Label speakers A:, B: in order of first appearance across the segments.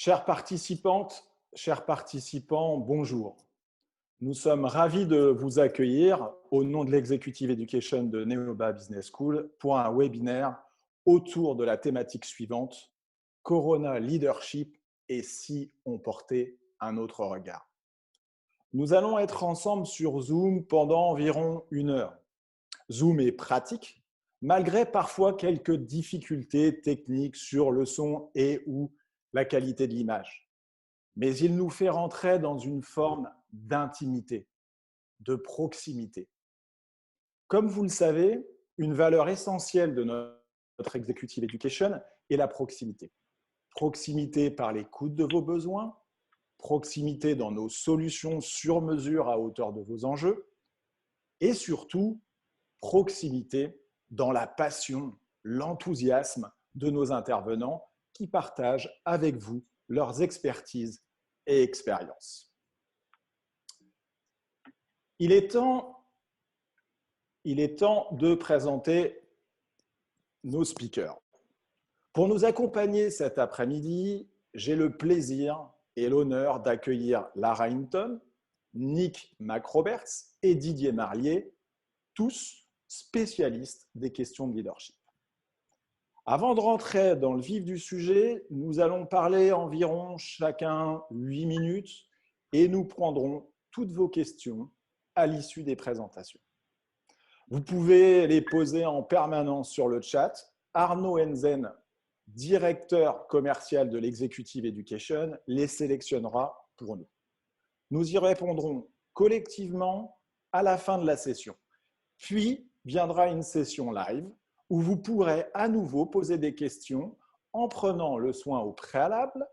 A: Chères participantes, chers participants, bonjour. Nous sommes ravis de vous accueillir au nom de l'Executive Education de Neoba Business School pour un webinaire autour de la thématique suivante, Corona Leadership et si on portait un autre regard. Nous allons être ensemble sur Zoom pendant environ 1 heure. Zoom est pratique, malgré parfois quelques difficultés techniques sur le son et ou la qualité de l'image. Mais il nous fait rentrer dans une forme d'intimité, de proximité. Comme vous le savez, une valeur essentielle de notre Executive Education est la proximité. Proximité par l'écoute de vos besoins, proximité dans nos solutions sur mesure à hauteur de vos enjeux, et surtout, proximité dans la passion, l'enthousiasme de nos intervenants qui partagent avec vous leurs expertises et expériences. Il est temps de présenter nos speakers. Pour nous accompagner cet après-midi, j'ai le plaisir et l'honneur d'accueillir Lara Hinton, Nick Macroberts et Didier Marlier, tous spécialistes des questions de leadership. Avant de rentrer dans le vif du sujet, nous allons parler environ chacun 8 minutes et nous prendrons toutes vos questions à l'issue des présentations. Vous pouvez les poser en permanence sur le chat. Arnaud Enzen, directeur commercial de l'Executive Education, les sélectionnera pour nous. Nous y répondrons collectivement à la fin de la session. Puis viendra une session live où vous pourrez à nouveau poser des questions en prenant le soin au préalable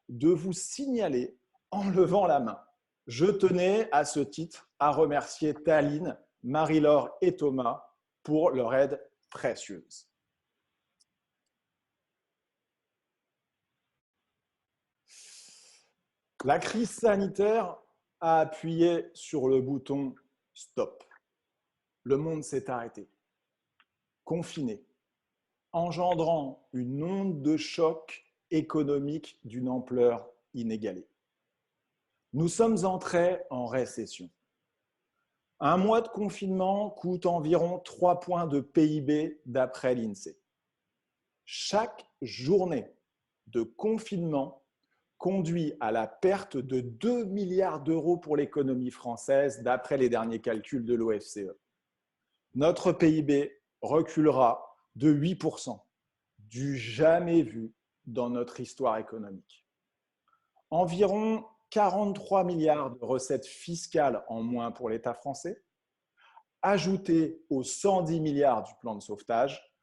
A: de vous signaler en levant la main. Je tenais à ce titre à remercier Taline, Marie-Laure et Thomas pour leur aide précieuse. La crise sanitaire a appuyé sur le bouton « Stop ». Le monde s'est arrêté, confiné, engendrant une onde de choc économique d'une ampleur inégalée. Nous sommes entrés en récession. Un mois de confinement coûte environ 3 points de PIB d'après l'INSEE. Chaque journée de confinement conduit à la perte de 2 milliards d'euros pour l'économie française d'après les derniers calculs de l'OFCE. Notre PIB reculera de 8%, du jamais vu dans notre histoire économique. Environ 43 milliards de recettes fiscales en moins pour l'État français, ajoutés aux 110 milliards du plan de sauvetage,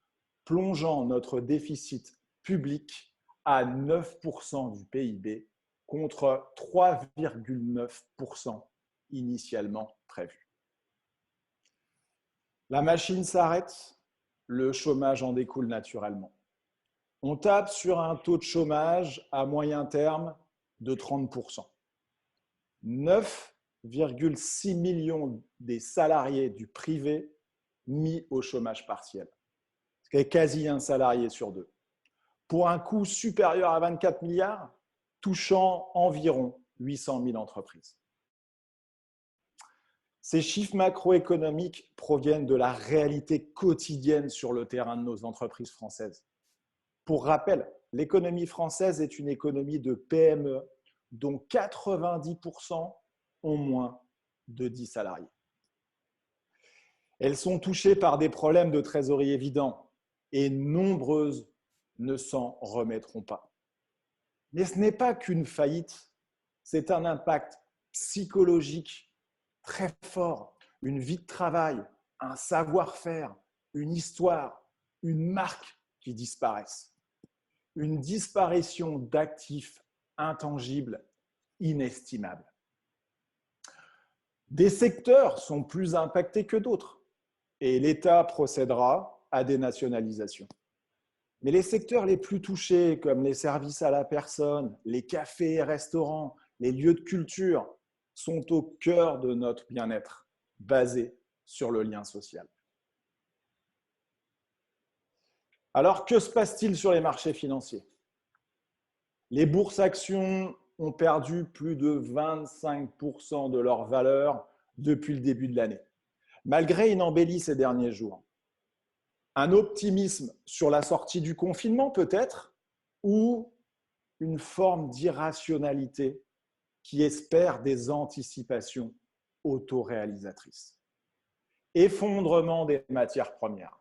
A: plongeant notre déficit public à 9% du PIB contre 3,9% initialement prévu. La machine s'arrête, le chômage en découle naturellement. On tape sur un taux de chômage à moyen terme de 30%. 9,6 millions des salariés du privé mis au chômage partiel, ce qui est quasi un salarié sur 2, pour un coût supérieur à 24 milliards, touchant environ 800 000 entreprises. Ces chiffres macroéconomiques proviennent de la réalité quotidienne sur le terrain de nos entreprises françaises. Pour rappel, l'économie française est une économie de PME dont 90% ont moins de 10 salariés. Elles sont touchées par des problèmes de trésorerie évidents et nombreuses ne s'en remettront pas. Mais ce n'est pas qu'une faillite, c'est un impact psychologique très fort, une vie de travail, un savoir-faire, une histoire, une marque qui disparaissent. Une disparition d'actifs intangibles inestimables. Des secteurs sont plus impactés que d'autres et l'État procédera à des nationalisations. Mais les secteurs les plus touchés, comme les services à la personne, les cafés et restaurants, les lieux de culture, sont au cœur de notre bien-être, basé sur le lien social. Alors, que se passe-t-il sur les marchés financiers ? Les bourses actions ont perdu plus de 25% de leur valeur depuis le début de l'année, malgré une embellie ces derniers jours. Un optimisme sur la sortie du confinement peut-être, ou une forme d'irrationalité qui espère des anticipations autoréalisatrices. Effondrement des matières premières.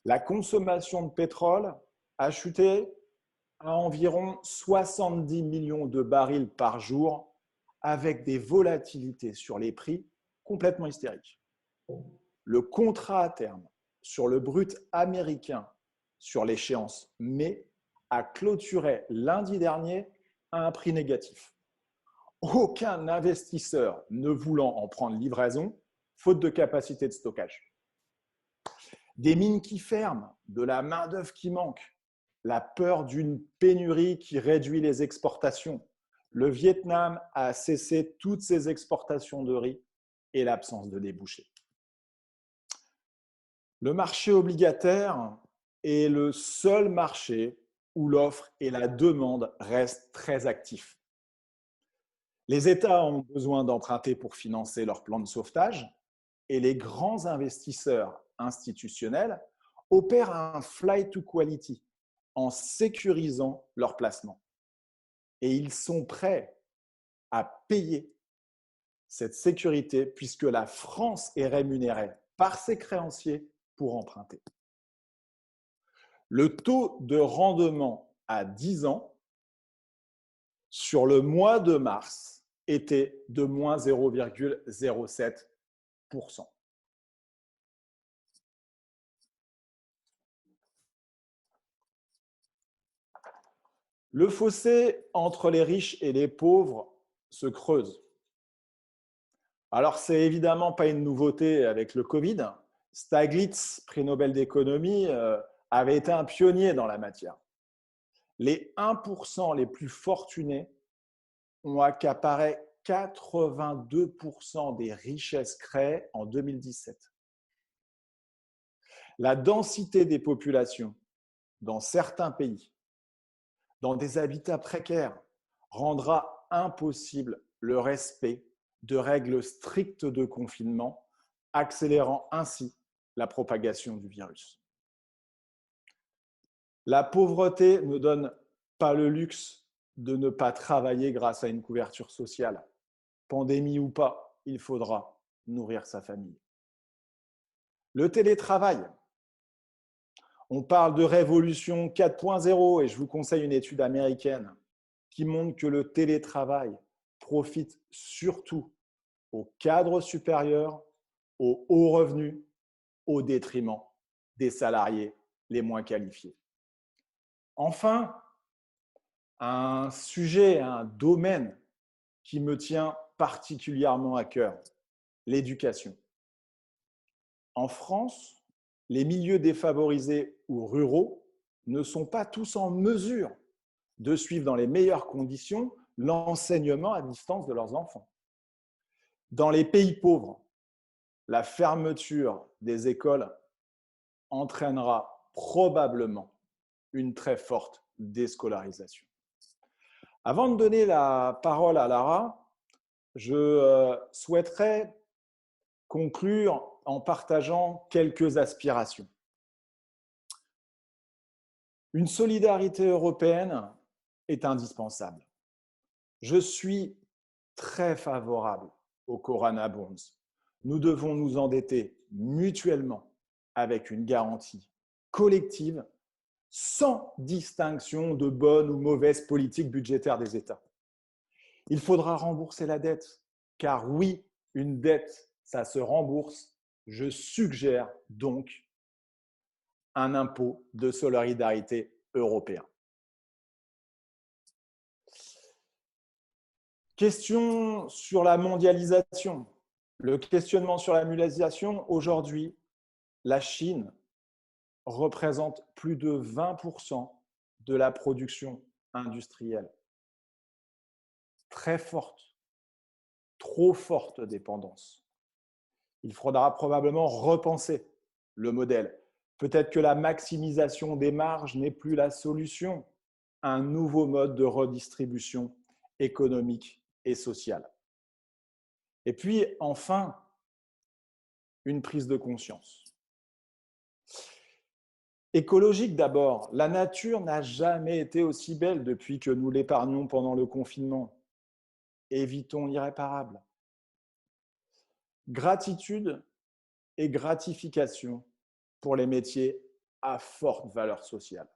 A: La consommation de pétrole a chuté à environ 70 millions de barils par jour, avec des volatilités sur les prix complètement hystériques. Le contrat à terme sur le brut américain sur l'échéance mai a clôturé lundi dernier à un prix négatif. Aucun investisseur ne voulant en prendre livraison, faute de capacité de stockage. Des mines qui ferment, de la main-d'œuvre qui manque, la peur d'une pénurie qui réduit les exportations. Le Vietnam a cessé toutes ses exportations de riz et l'absence de débouchés. Le marché obligataire est le seul marché où l'offre et la demande restent très actifs. Les États ont besoin d'emprunter pour financer leur plan de sauvetage et les grands investisseurs institutionnels opèrent un flight to quality en sécurisant leur placement. Et ils sont prêts à payer cette sécurité puisque la France est rémunérée par ses créanciers pour emprunter. Le taux de rendement à 10 ans sur le mois de mars était de moins 0,07%. Le fossé entre les riches et les pauvres se creuse. Alors, c'est évidemment pas une nouveauté avec le Covid. Stiglitz, prix Nobel d'économie, avait été un pionnier dans la matière. Les 1% les plus fortunés ont accaparé 82% des richesses créées en 2017. La densité des populations dans certains pays, dans des habitats précaires, rendra impossible le respect de règles strictes de confinement, accélérant ainsi la propagation du virus. La pauvreté ne donne pas le luxe de ne pas travailler grâce à une couverture sociale. Pandémie ou pas, il faudra nourrir sa famille. Le télétravail. On parle de révolution 4.0 et je vous conseille une étude américaine qui montre que le télétravail profite surtout aux cadres supérieurs, aux hauts revenus, au détriment des salariés les moins qualifiés. Enfin, un sujet, un domaine qui me tient particulièrement à cœur, l'éducation. En France, les milieux défavorisés ou ruraux ne sont pas tous en mesure de suivre dans les meilleures conditions l'enseignement à distance de leurs enfants. Dans les pays pauvres, la fermeture des écoles entraînera probablement une très forte déscolarisation. Avant de donner la parole à Lara, je souhaiterais conclure en partageant quelques aspirations. Une solidarité européenne est indispensable. Je suis très favorable au Corona Bonds. Nous devons nous endetter mutuellement avec une garantie collective sans distinction de bonne ou mauvaise politique budgétaire des États. Il faudra rembourser la dette, car oui, une dette, ça se rembourse. Je suggère donc un impôt de solidarité européen. Question sur la mondialisation. Le questionnement sur la mondialisation, aujourd'hui, la Chine représente plus de 20% de la production industrielle. Très forte, trop forte dépendance. Il faudra probablement repenser le modèle. Peut-être que la maximisation des marges n'est plus la solution. un nouveau mode de redistribution économique et sociale. Et puis, enfin, une prise de conscience. Écologique d'abord, la nature n'a jamais été aussi belle depuis que nous l'épargnons pendant le confinement. Évitons l'irréparable. Gratitude et gratification pour les métiers à forte valeur sociale.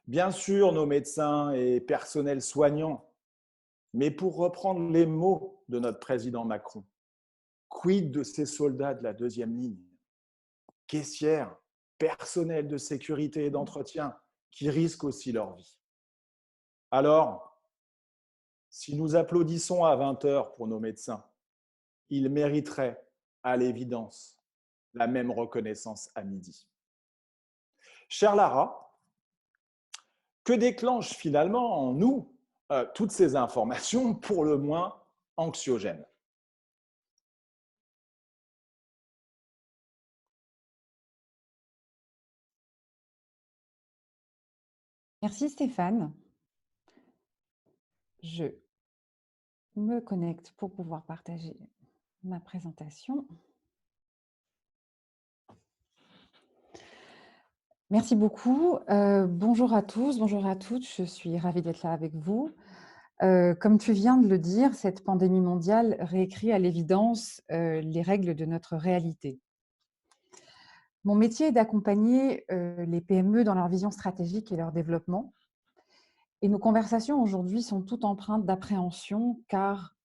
A: Bien sûr, nos médecins et personnels soignants, mais pour reprendre les mots de notre président Macron, quid de ces soldats de la deuxième ligne, caissières, personnel de sécurité et d'entretien, qui risquent aussi leur vie. Alors, si nous applaudissons à 20 heures pour nos médecins, ils mériteraient, à l'évidence, la même reconnaissance à midi. Chère Lara, que déclenchent finalement en nous toutes ces informations pour le moins anxiogènes?
B: Merci Stéphane. Je me connecte pour pouvoir partager ma présentation. Merci beaucoup. Bonjour à tous, bonjour à toutes. Je suis ravie d'être là avec vous. Comme tu viens de le dire, cette pandémie mondiale réécrit à l'évidence les règles de notre réalité. Mon métier est d'accompagner les PME dans leur vision stratégique et leur développement. Et nos conversations aujourd'hui sont toutes empreintes d'appréhension car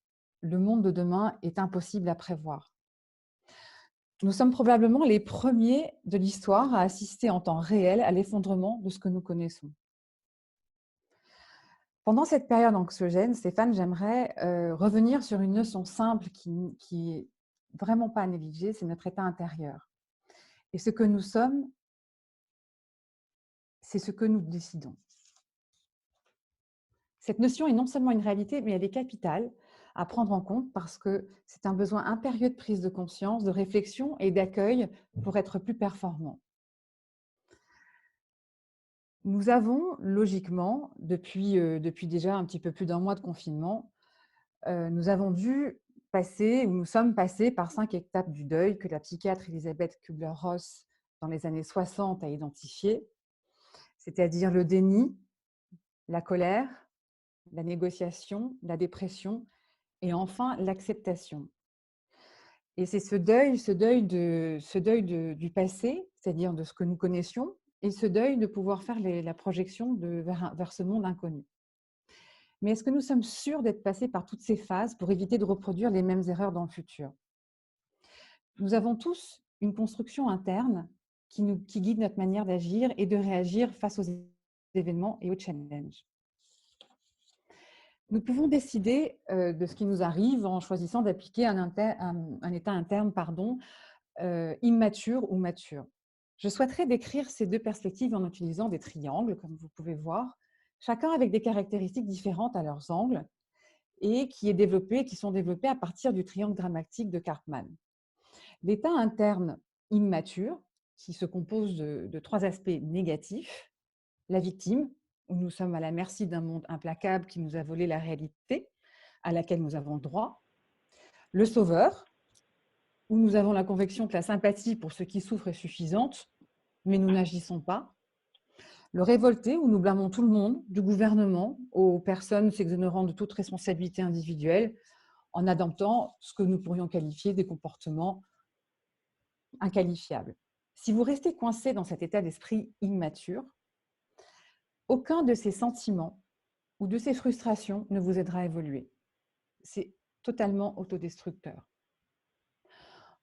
B: le monde de demain est impossible à prévoir. Nous sommes probablement les premiers de l'histoire à assister en temps réel à l'effondrement de ce que nous connaissons. Pendant cette période anxiogène, Stéphane, j'aimerais revenir sur une leçon simple qui est vraiment pas à négliger, c'est notre état intérieur. Et ce que nous sommes, c'est ce que nous décidons. Cette notion est non seulement une réalité, mais elle est capitale à prendre en compte parce que c'est un besoin impérieux de prise de conscience, de réflexion et d'accueil pour être plus performant. Nous avons logiquement, depuis déjà un petit peu plus d'un mois de confinement, nous avons dû passer, ou nous sommes passés par 5 étapes du deuil que la psychiatre Elisabeth Kubler-Ross, dans les années 60, a identifiées, c'est-à-dire le déni, la colère, la négociation, la dépression et enfin l'acceptation. Et c'est ce deuil du passé, c'est-à-dire de ce que nous connaissions, et ce deuil de pouvoir faire la projection vers ce monde inconnu. Mais est-ce que nous sommes sûrs d'être passés par toutes ces phases pour éviter de reproduire les mêmes erreurs dans le futur? Nous avons tous une construction interne qui guide notre manière d'agir et de réagir face aux événements et aux challenges. Nous pouvons décider de ce qui nous arrive en choisissant d'appliquer un état interne immature ou mature. Je souhaiterais décrire ces deux perspectives en utilisant des triangles, comme vous pouvez voir, chacun avec des caractéristiques différentes à leurs angles et qui sont développés à partir du triangle dramatique de Karpman. L'état interne immature, qui se compose de 3 aspects négatifs: la victime, où nous sommes à la merci d'un monde implacable qui nous a volé la réalité, à laquelle nous avons le droit; le sauveur, où nous avons la conviction que la sympathie pour ceux qui souffrent est suffisante, mais nous n'agissons pas; le révolté, où nous blâmons tout le monde, du gouvernement aux personnes s'exonérant de toute responsabilité individuelle, en adoptant ce que nous pourrions qualifier des comportements inqualifiables. Si vous restez coincé dans cet état d'esprit immature, aucun de ces sentiments ou de ces frustrations ne vous aidera à évoluer. C'est totalement autodestructeur.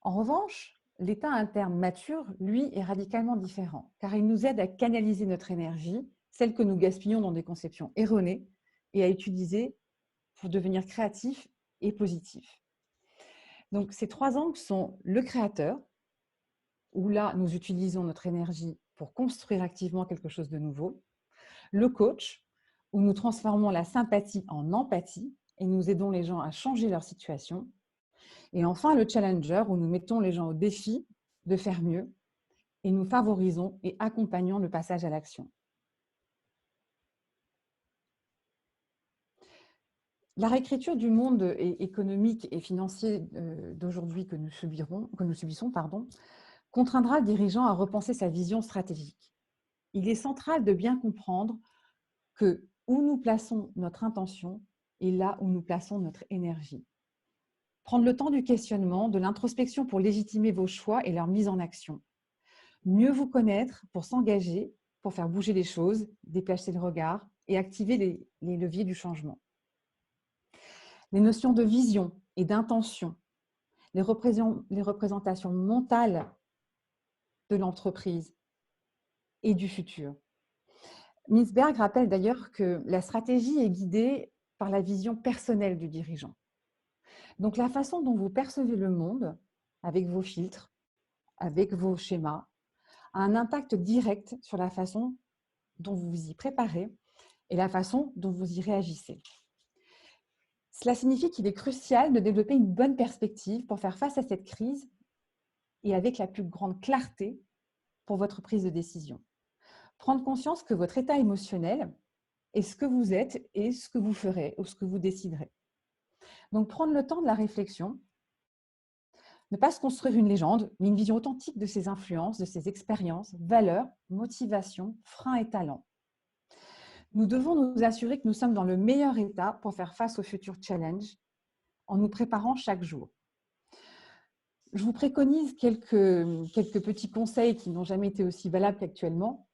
B: En revanche, l'état interne mature, lui, est radicalement différent, car il nous aide à canaliser notre énergie, celle que nous gaspillons dans des conceptions erronées, et à utiliser pour devenir créatif et positif. Donc, ces 3 angles sont le créateur, où là, nous utilisons notre énergie pour construire activement quelque chose de nouveau; le coach, où nous transformons la sympathie en empathie et nous aidons les gens à changer leur situation; et enfin le challenger, où nous mettons les gens au défi de faire mieux et nous favorisons et accompagnons le passage à l'action. La réécriture du monde économique et financier d'aujourd'hui que nous subissons, contraindra le dirigeant à repenser sa vision stratégique. Il est central de bien comprendre que où nous plaçons notre intention est là où nous plaçons notre énergie. Prendre le temps du questionnement, de l'introspection pour légitimer vos choix et leur mise en action. Mieux vous connaître pour s'engager, pour faire bouger les choses, déplacer le regard et activer les leviers du changement. Les notions de vision et d'intention, les représentations mentales de l'entreprise et du futur. Mintzberg rappelle d'ailleurs que la stratégie est guidée par la vision personnelle du dirigeant. Donc la façon dont vous percevez le monde, avec vos filtres, avec vos schémas, a un impact direct sur la façon dont vous vous y préparez et la façon dont vous y réagissez. Cela signifie qu'il est crucial de développer une bonne perspective pour faire face à cette crise et avec la plus grande clarté pour votre prise de décision. Prendre conscience que votre état émotionnel est ce que vous êtes et ce que vous ferez ou ce que vous déciderez. Donc, prendre le temps de la réflexion, ne pas se construire une légende, mais une vision authentique de ses influences, de ses expériences, valeurs, motivations, freins et talents. Nous devons nous assurer que nous sommes dans le meilleur état pour faire face aux futurs challenges en nous préparant chaque jour. Je vous préconise quelques petits conseils qui n'ont jamais été aussi valables qu'actuellement.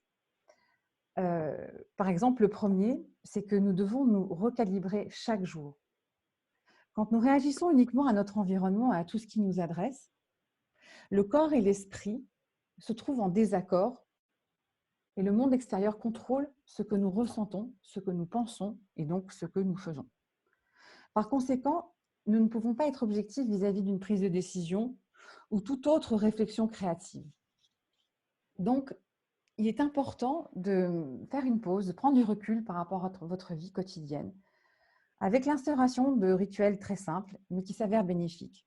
B: Par exemple, le premier, c'est que nous devons nous recalibrer chaque jour. Quand nous réagissons uniquement à notre environnement et à tout ce qui nous adresse, le corps et l'esprit se trouvent en désaccord et le monde extérieur contrôle ce que nous ressentons, ce que nous pensons et donc ce que nous faisons. Par conséquent, nous ne pouvons pas être objectifs vis-à-vis d'une prise de décision ou toute autre réflexion créative. Donc, il est important de faire une pause, de prendre du recul par rapport à votre vie quotidienne, avec l'instauration de rituels très simples, mais qui s'avèrent bénéfiques.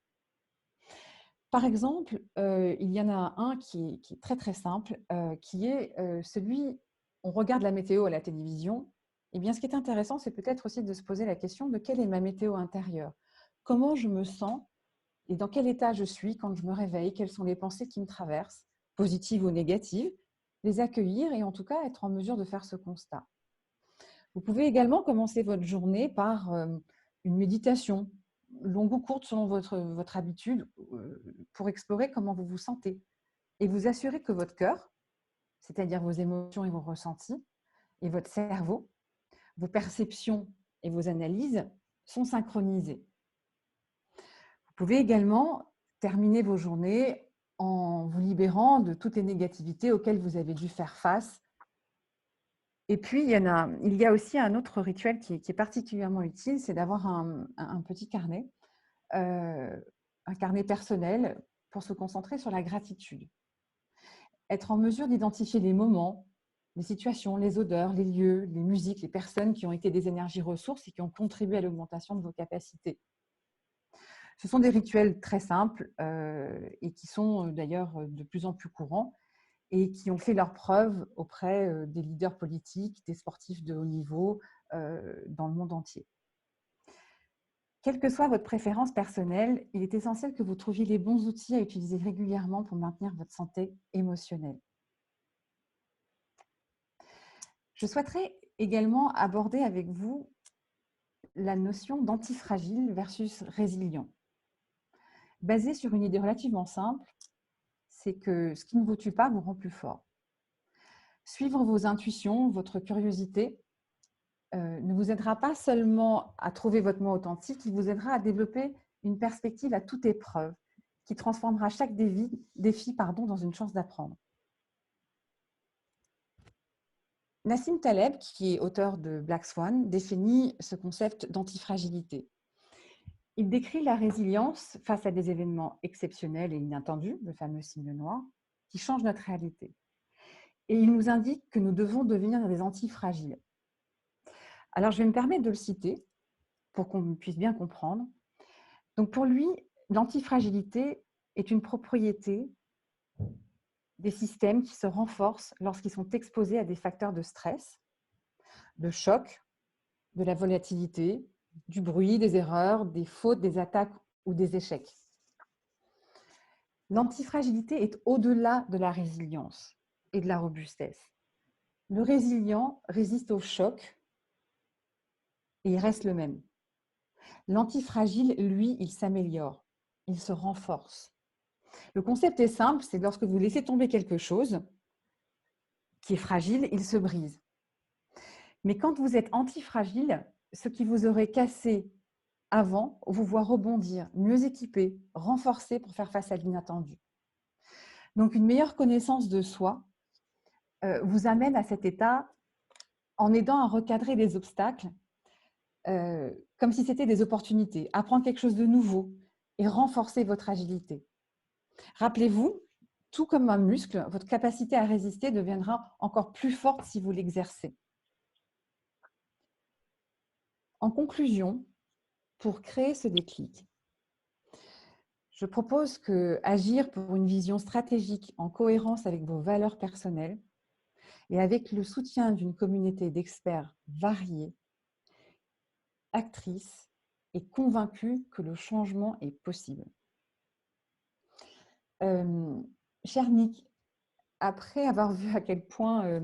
B: Par exemple, il y en a un qui est très très simple, qui est celui, on regarde la météo à la télévision, et bien ce qui est intéressant, c'est peut-être aussi de se poser la question de quelle est ma météo intérieure, comment je me sens et dans quel état je suis quand je me réveille, quelles sont les pensées qui me traversent, positives ou négatives, les accueillir et en tout cas être en mesure de faire ce constat. Vous pouvez également commencer votre journée par une méditation, longue ou courte selon votre habitude, pour explorer comment vous vous sentez et vous assurer que votre cœur, c'est-à-dire vos émotions et vos ressentis, et votre cerveau, vos perceptions et vos analyses sont synchronisés. Vous pouvez également terminer vos journées en vous libérant de toutes les négativités auxquelles vous avez dû faire face. Et puis, il y a aussi un autre rituel qui est particulièrement utile, c'est d'avoir un petit carnet, un carnet personnel pour se concentrer sur la gratitude. Être en mesure d'identifier les moments, les situations, les odeurs, les lieux, les musiques, les personnes qui ont été des énergies ressources et qui ont contribué à l'augmentation de vos capacités. Ce sont des rituels très simples et qui sont d'ailleurs de plus en plus courants et qui ont fait leurs preuves auprès des leaders politiques, des sportifs de haut niveau dans le monde entier. Quelle que soit votre préférence personnelle, il est essentiel que vous trouviez les bons outils à utiliser régulièrement pour maintenir votre santé émotionnelle. Je souhaiterais également aborder avec vous la notion d'antifragile versus résilient. Basée sur une idée relativement simple, c'est que ce qui ne vous tue pas vous rend plus fort. Suivre vos intuitions, votre curiosité, ne vous aidera pas seulement à trouver votre moi authentique, il vous aidera à développer une perspective à toute épreuve qui transformera chaque défi dans une chance d'apprendre. Nassim Taleb, qui est auteur de Black Swan, définit ce concept d'antifragilité. Il décrit la résilience face à des événements exceptionnels et inattendus, le fameux signe noir, qui changent notre réalité. Et il nous indique que nous devons devenir des antifragiles. Alors, je vais me permettre de le citer pour qu'on puisse bien comprendre. Donc, pour lui, l'antifragilité est une propriété des systèmes qui se renforcent lorsqu'ils sont exposés à des facteurs de stress, de choc, de la volatilité, du bruit, des erreurs, des fautes, des attaques ou des échecs. L'antifragilité est au-delà de la résilience et de la robustesse. Le résilient résiste au choc et il reste le même. L'antifragile, lui, il s'améliore, il se renforce. Le concept est simple, c'est lorsque vous laissez tomber quelque chose qui est fragile, il se brise. Mais quand vous êtes antifragile, ce qui vous aurait cassé avant vous voit rebondir, mieux équipé, renforcé pour faire face à l'inattendu. Donc, une meilleure connaissance de soi vous amène à cet état en aidant à recadrer les obstacles comme si c'était des opportunités, apprendre quelque chose de nouveau et renforcer votre agilité. Rappelez-vous, tout comme un muscle, votre capacité à résister deviendra encore plus forte si vous l'exercez. En conclusion, pour créer ce déclic, je propose que agir pour une vision stratégique en cohérence avec vos valeurs personnelles et avec le soutien d'une communauté d'experts variés, actrices et convaincus que le changement est possible. Cher Nick, après avoir vu à quel point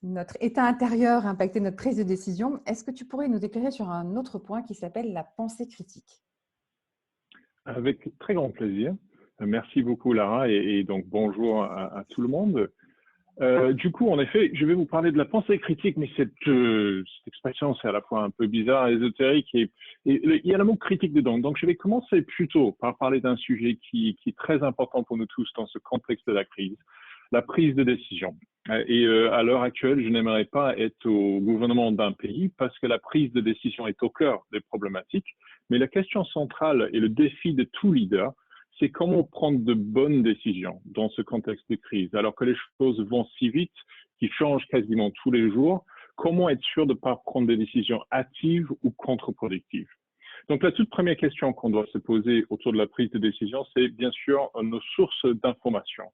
B: notre état intérieur impactait notre prise de décision, est-ce que tu pourrais nous éclairer sur un autre point qui s'appelle la pensée critique?
C: Avec très grand plaisir. Merci beaucoup, Lara, et donc bonjour à tout le monde. Du coup, en effet, je vais vous parler de la pensée critique, mais cette expression, c'est à la fois un peu bizarre, ésotérique, et il y a le mot critique dedans. Donc, je vais commencer plutôt par parler d'un sujet qui est très important pour nous tous dans ce contexte de la crise, la prise de décision. Et à l'heure actuelle, je n'aimerais pas être au gouvernement d'un pays parce que la prise de décision est au cœur des problématiques. Mais la question centrale et le défi de tout leader, c'est comment prendre de bonnes décisions dans ce contexte de crise. Alors que les choses vont si vite, qui changent quasiment tous les jours, comment être sûr de ne pas prendre des décisions hâtives ou contre-productives? Donc la toute première question qu'on doit se poser autour de la prise de décision, c'est bien sûr nos sources d'information.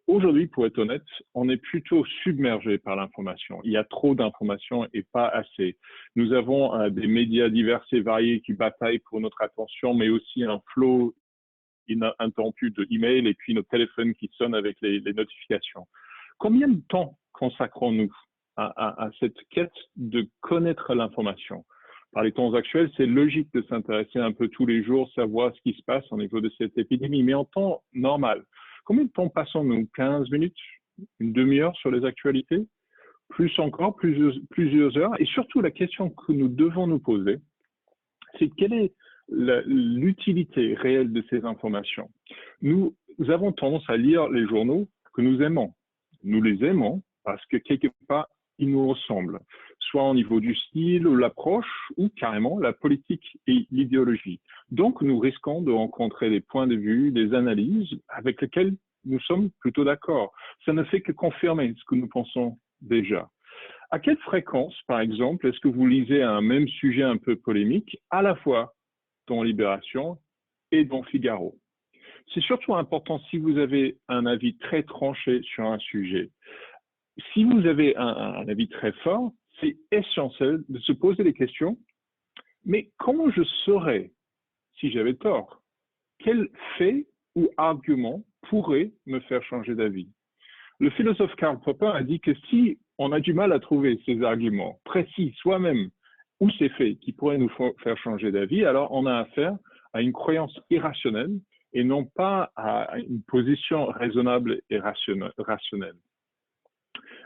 C: Aujourd'hui, pour être honnête, on est plutôt submergé par l'information. Il y a trop d'informations et pas assez. Nous avons des médias divers et variés qui bataillent pour notre attention, mais aussi un flot ininterrompu de emails et puis nos téléphones qui sonnent avec les notifications. Combien de temps consacrons-nous à cette quête de connaître l'information? Par les temps actuels, c'est logique de s'intéresser un peu tous les jours, savoir ce qui se passe au niveau de cette épidémie, mais en temps normal. Combien de temps passons-nous? 15 minutes, une demi-heure sur les actualités? Plus encore, plusieurs heures. Et surtout, la question que nous devons nous poser, c'est quelle est l'utilité réelle de ces informations? Nous avons tendance à lire les journaux que nous aimons. Nous les aimons parce que quelque part, ils nous ressemblent, soit au niveau du style ou l'approche, ou carrément la politique et l'idéologie. Donc, nous risquons de rencontrer des points de vue, des analyses avec lesquelles nous sommes plutôt d'accord. Ça ne fait que confirmer ce que nous pensons déjà. À quelle fréquence, par exemple, est-ce que vous lisez un même sujet un peu polémique, à la fois dans Libération et dans Figaro? C'est surtout important si vous avez un avis très tranché sur un sujet. Si vous avez un avis très fort, c'est essentiel de se poser des questions. Mais comment je saurais si j'avais tort? Quel fait ou argument pourrait me faire changer d'avis? Le philosophe Karl Popper a dit que si on a du mal à trouver ces arguments précis soi-même ou ces faits qui pourraient nous faire changer d'avis, alors on a affaire à une croyance irrationnelle et non pas à une position raisonnable et rationnelle.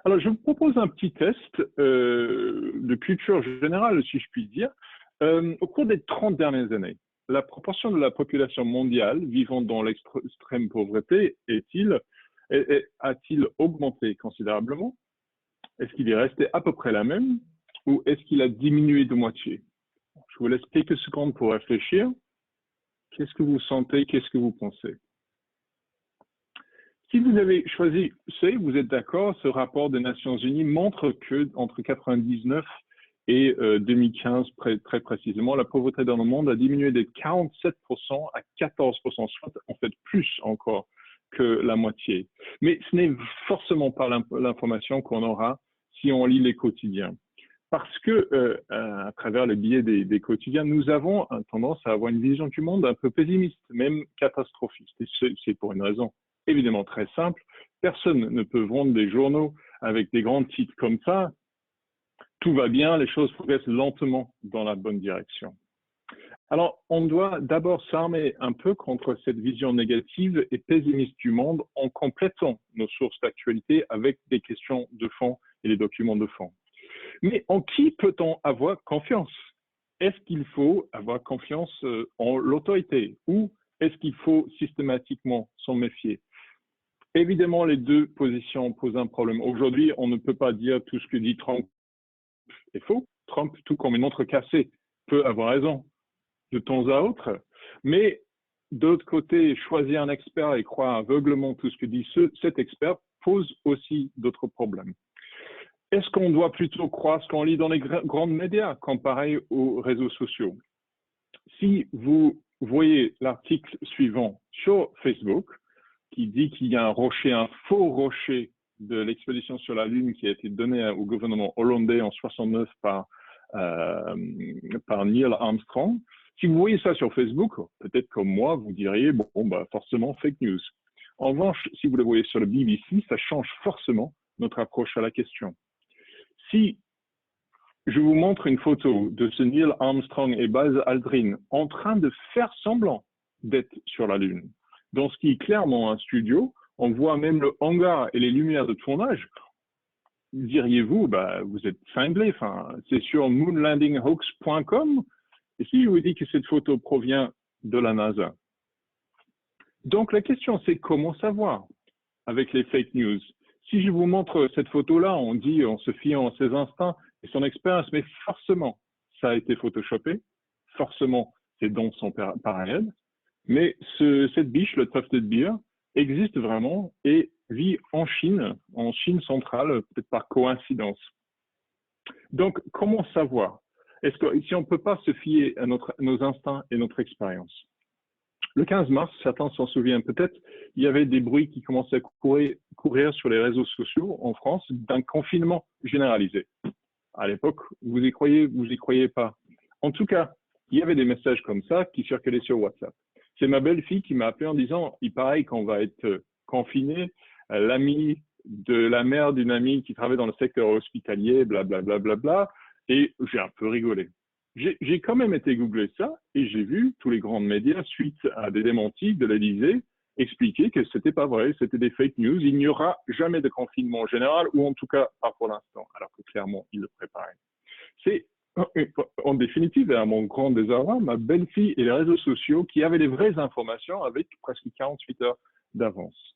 C: Alors, je vous propose un petit test de culture générale, si je puis dire. Au cours des 30 dernières années, la proportion de la population mondiale vivant dans l'extrême pauvreté a-t-il augmenté considérablement? Est-ce qu'il est resté à peu près la même ou est-ce qu'il a diminué de moitié? Je vous laisse quelques secondes pour réfléchir. Qu'est-ce que vous sentez? Qu'est-ce que vous pensez? Si vous avez choisi C, vous êtes d'accord, ce rapport des Nations Unies montre que entre 1999 et 2015, très précisément, la pauvreté dans le monde a diminué de 47% à 14%, soit en fait plus encore que la moitié. Mais ce n'est forcément pas l'information qu'on aura si on lit les quotidiens. Parce que, à travers le biais des quotidiens, nous avons tendance à avoir une vision du monde un peu pessimiste, même catastrophiste. Et c'est pour une raison évidemment très simple. Personne ne peut vendre des journaux avec des grands titres comme ça. Tout va bien, les choses progressent lentement dans la bonne direction. Alors, on doit d'abord s'armer un peu contre cette vision négative et pessimiste du monde en complétant nos sources d'actualité avec des questions de fond et des documents de fond. Mais en qui peut-on avoir confiance? Est-ce qu'il faut avoir confiance en l'autorité ou est-ce qu'il faut systématiquement s'en méfier? Évidemment, les deux positions posent un problème. Aujourd'hui, on ne peut pas dire tout ce que dit Trump est faux. Trump, tout comme une montre cassée, peut avoir raison de temps à autre. Mais d'autre côté, choisir un expert et croire aveuglément tout ce que dit cet expert pose aussi d'autres problèmes. Est-ce qu'on doit plutôt croire ce qu'on lit dans les grands médias comparé aux réseaux sociaux? Si vous voyez l'article suivant sur Facebook, qui dit qu'il y a un faux rocher de l'expédition sur la Lune qui a été donné au gouvernement hollandais en 69 par Neil Armstrong. Si vous voyez ça sur Facebook, peut-être comme moi, vous diriez, bon, forcément fake news. En revanche, si vous le voyez sur le BBC, ça change forcément notre approche à la question. Si je vous montre une photo de ce Neil Armstrong et Buzz Aldrin en train de faire semblant d'être sur la Lune, dans ce qui est clairement un studio, on voit même le hangar et les lumières de tournage, diriez-vous, vous êtes cinglé, c'est sur moonlandinghoax.com. Et si je vous dis que cette photo provient de la NASA? Donc la question, c'est comment savoir avec les fake news? Si je vous montre cette photo-là, on dit en se fiant à ses instincts et son expérience, mais forcément, ça a été photoshopé, forcément, ces dons sont pas réels, mais cette biche, le tufted deer, existe vraiment et vit en Chine centrale, peut-être par coïncidence. Donc, comment savoir? Est-ce que si on ne peut pas se fier à nos instincts et notre expérience? Le 15 mars, certains s'en souviennent peut-être, il y avait des bruits qui commençaient à courir sur les réseaux sociaux en France d'un confinement généralisé. À l'époque, vous y croyez pas. En tout cas, il y avait des messages comme ça qui circulaient sur WhatsApp. C'est ma belle-fille qui m'a appelé en disant, il paraît qu'on va être confiné, l'ami de la mère d'une amie qui travaille dans le secteur hospitalier, blablabla, bla, bla, bla, et j'ai un peu rigolé. J'ai quand même été googler ça et j'ai vu tous les grands médias, suite à des démentis de l'Élysée, expliquer que c'était pas vrai, c'était des fake news, il n'y aura jamais de confinement général, ou en tout cas pas pour l'instant, alors que clairement, ils le préparaient. C'est en définitive, et à mon grand désarroi, ma belle-fille et les réseaux sociaux qui avaient les vraies informations avec presque 48 heures d'avance.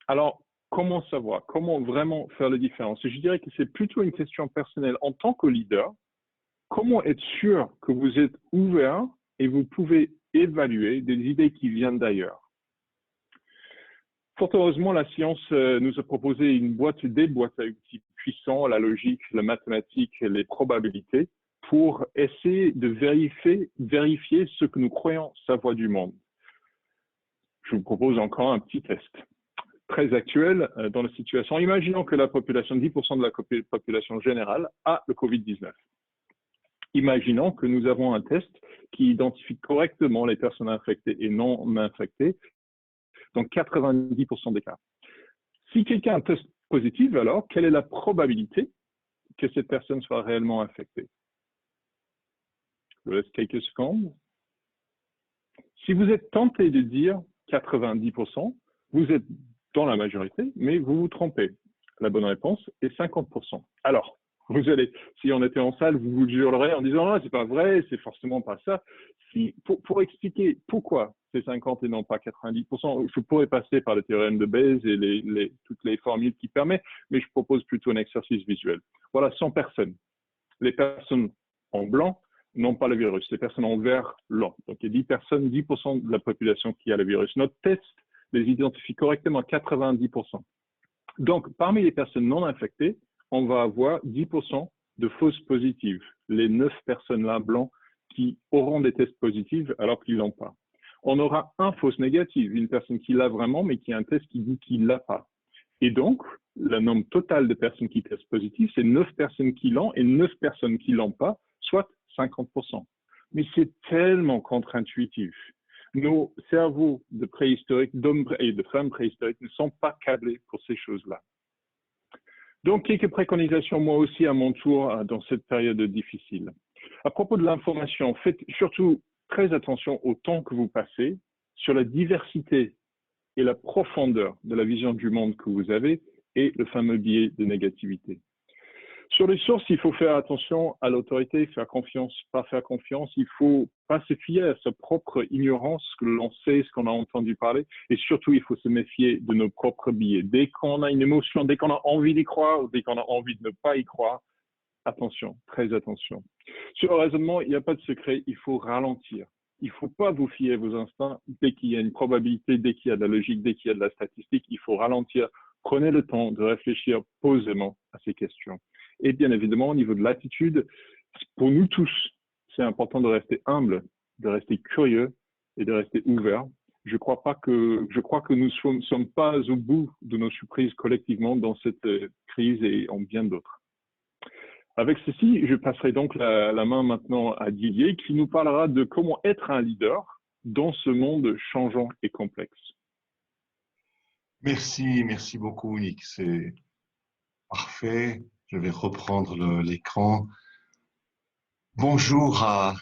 C: Alors, comment savoir? Comment vraiment faire la différence? Et je dirais que c'est plutôt une question personnelle. En tant que leader, comment être sûr que vous êtes ouvert et vous pouvez évaluer des idées qui viennent d'ailleurs? Fort heureusement, la science nous a proposé des boîtes à outils puissants, la logique, la mathématique, les probabilités, pour essayer de vérifier ce que nous croyons savoir du monde. Je vous propose encore un petit test très actuel dans la situation. Imaginons que la population, 10% de la population générale a le Covid-19. Imaginons que nous avons un test qui identifie correctement les personnes infectées et non infectées dans 90% des cas. Si quelqu'un teste positif, alors, quelle est la probabilité que cette personne soit réellement infectée? Je vous laisse quelques secondes. Si vous êtes tenté de dire 90%, vous êtes dans la majorité, mais vous vous trompez. La bonne réponse est 50%. Alors, vous allez, si on était en salle, vous vous jurerez en disant non, c'est pas vrai, c'est forcément pas ça. Pour expliquer pourquoi c'est 50 et non pas 90%, je pourrais passer par le théorème de Bayes et toutes les formules qui permettent, mais je propose plutôt un exercice visuel. Voilà, 100 personnes. Les personnes en blanc n'ont pas le virus. Les personnes en vert l'ont. Donc, il y a 10 personnes, 10% de la population qui a le virus. Notre test les identifie correctement à 90%. Donc, parmi les personnes non infectées, on va avoir 10% de fausses positives. Les 9 personnes-là blancs qui auront des tests positifs alors qu'ils l'ont pas. On aura un fausse négative, une personne qui l'a vraiment, mais qui a un test qui dit qu'il l'a pas. Et donc, le nombre total de personnes qui testent positif, c'est 9 personnes qui l'ont et 9 personnes qui l'ont pas, soit 50%. Mais c'est tellement contre-intuitif. Nos cerveaux de préhistoriques, d'hommes et de femmes préhistoriques ne sont pas câblés pour ces choses-là. Donc, quelques préconisations, moi aussi, à mon tour, dans cette période difficile. À propos de l'information, faites surtout très attention au temps que vous passez sur la diversité et la profondeur de la vision du monde que vous avez et le fameux biais de négativité. Sur les sources, il faut faire attention à l'autorité, faire confiance, pas faire confiance. Il faut pas se fier à sa propre ignorance, ce que l'on sait, ce qu'on a entendu parler. Et surtout, il faut se méfier de nos propres biais. Dès qu'on a une émotion, dès qu'on a envie d'y croire ou dès qu'on a envie de ne pas y croire, attention, très attention. Sur le raisonnement, il n'y a pas de secret, il faut ralentir. Il ne faut pas vous fier à vos instincts dès qu'il y a une probabilité, dès qu'il y a de la logique, dès qu'il y a de la statistique. Il faut ralentir. Prenez le temps de réfléchir posément à ces questions. Et bien évidemment, au niveau de l'attitude, pour nous tous, c'est important de rester humble, de rester curieux et de rester ouvert. Je crois que nous ne sommes pas au bout de nos surprises collectivement dans cette crise et en bien d'autres. Avec ceci, je passerai donc la main maintenant à Didier qui nous parlera de comment être un leader dans ce monde changeant et complexe.
D: Merci beaucoup, Nick. C'est parfait. Je vais reprendre l'écran. Bonjour à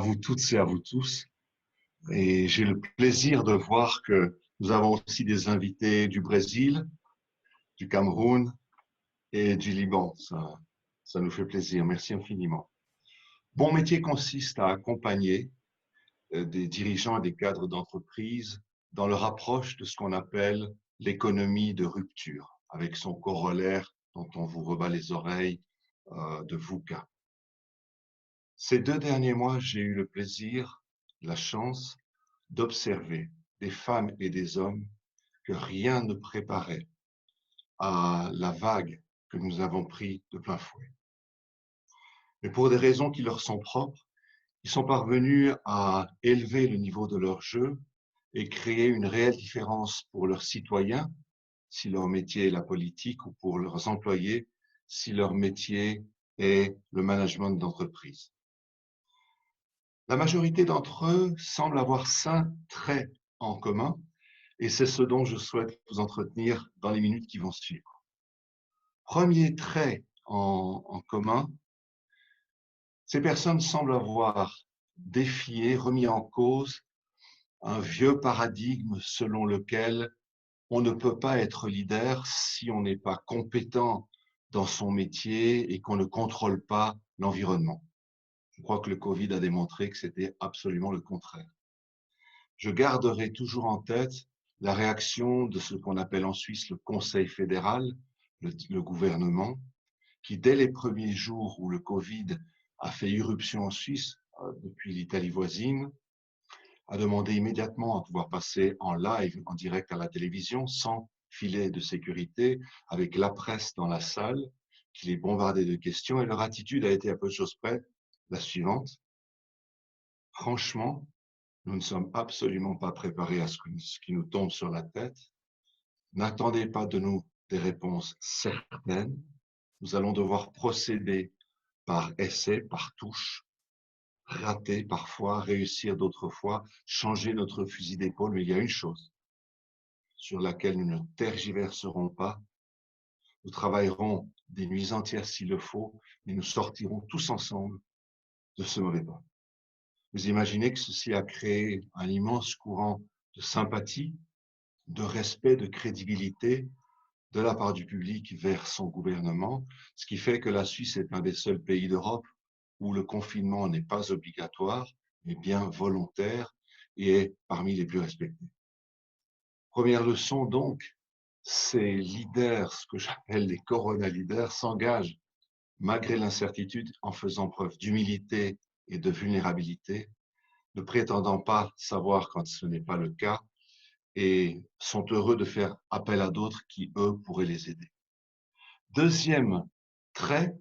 D: vous toutes et à vous tous. Et j'ai le plaisir de voir que nous avons aussi des invités du Brésil, du Cameroun et du Liban. Ça nous fait plaisir. Merci infiniment. Mon métier consiste à accompagner des dirigeants et des cadres d'entreprise dans leur approche de ce qu'on appelle l'économie de rupture, avec son corollaire dont on vous rebat les oreilles de VUCA. Ces 2 derniers mois, j'ai eu le plaisir, la chance d'observer des femmes et des hommes que rien ne préparait à la vague que nous avons pris de plein fouet. Mais pour des raisons qui leur sont propres, ils sont parvenus à élever le niveau de leur jeu et créer une réelle différence pour leurs citoyens, si leur métier est la politique, ou pour leurs employés, si leur métier est le management d'entreprise. La majorité d'entre eux semblent avoir 5 traits en commun, et c'est ce dont je souhaite vous entretenir dans les minutes qui vont suivre. Premier trait en commun, ces personnes semblent avoir défié, remis en cause un vieux paradigme selon lequel on ne peut pas être leader si on n'est pas compétent dans son métier et qu'on ne contrôle pas l'environnement. Je crois que le Covid a démontré que c'était absolument le contraire. Je garderai toujours en tête la réaction de ce qu'on appelle en Suisse le Conseil fédéral, le gouvernement, qui dès les premiers jours où le Covid a fait irruption en Suisse, depuis l'Italie voisine, a demandé immédiatement à pouvoir passer en live, en direct à la télévision, sans filet de sécurité, avec la presse dans la salle, qui les bombardait de questions, et leur attitude a été à peu de choses près la suivante. Franchement, nous ne sommes absolument pas préparés à ce qui nous tombe sur la tête. N'attendez pas de nous des réponses certaines. Nous allons devoir procéder par essai, par touche, rater parfois, réussir d'autres fois, changer notre fusil d'épaule. Mais il y a une chose sur laquelle nous ne tergiverserons pas. Nous travaillerons des nuits entières s'il le faut, mais nous sortirons tous ensemble de ce mauvais pas. Vous imaginez que ceci a créé un immense courant de sympathie, de respect, de crédibilité de la part du public vers son gouvernement, ce qui fait que la Suisse est un des seuls pays d'Europe où le confinement n'est pas obligatoire, mais bien volontaire et est parmi les plus respectés. Première leçon donc, ces leaders, ce que j'appelle les corona leaders, s'engagent malgré l'incertitude en faisant preuve d'humilité et de vulnérabilité, ne prétendant pas savoir quand ce n'est pas le cas, et sont heureux de faire appel à d'autres qui, eux, pourraient les aider. Deuxième trait,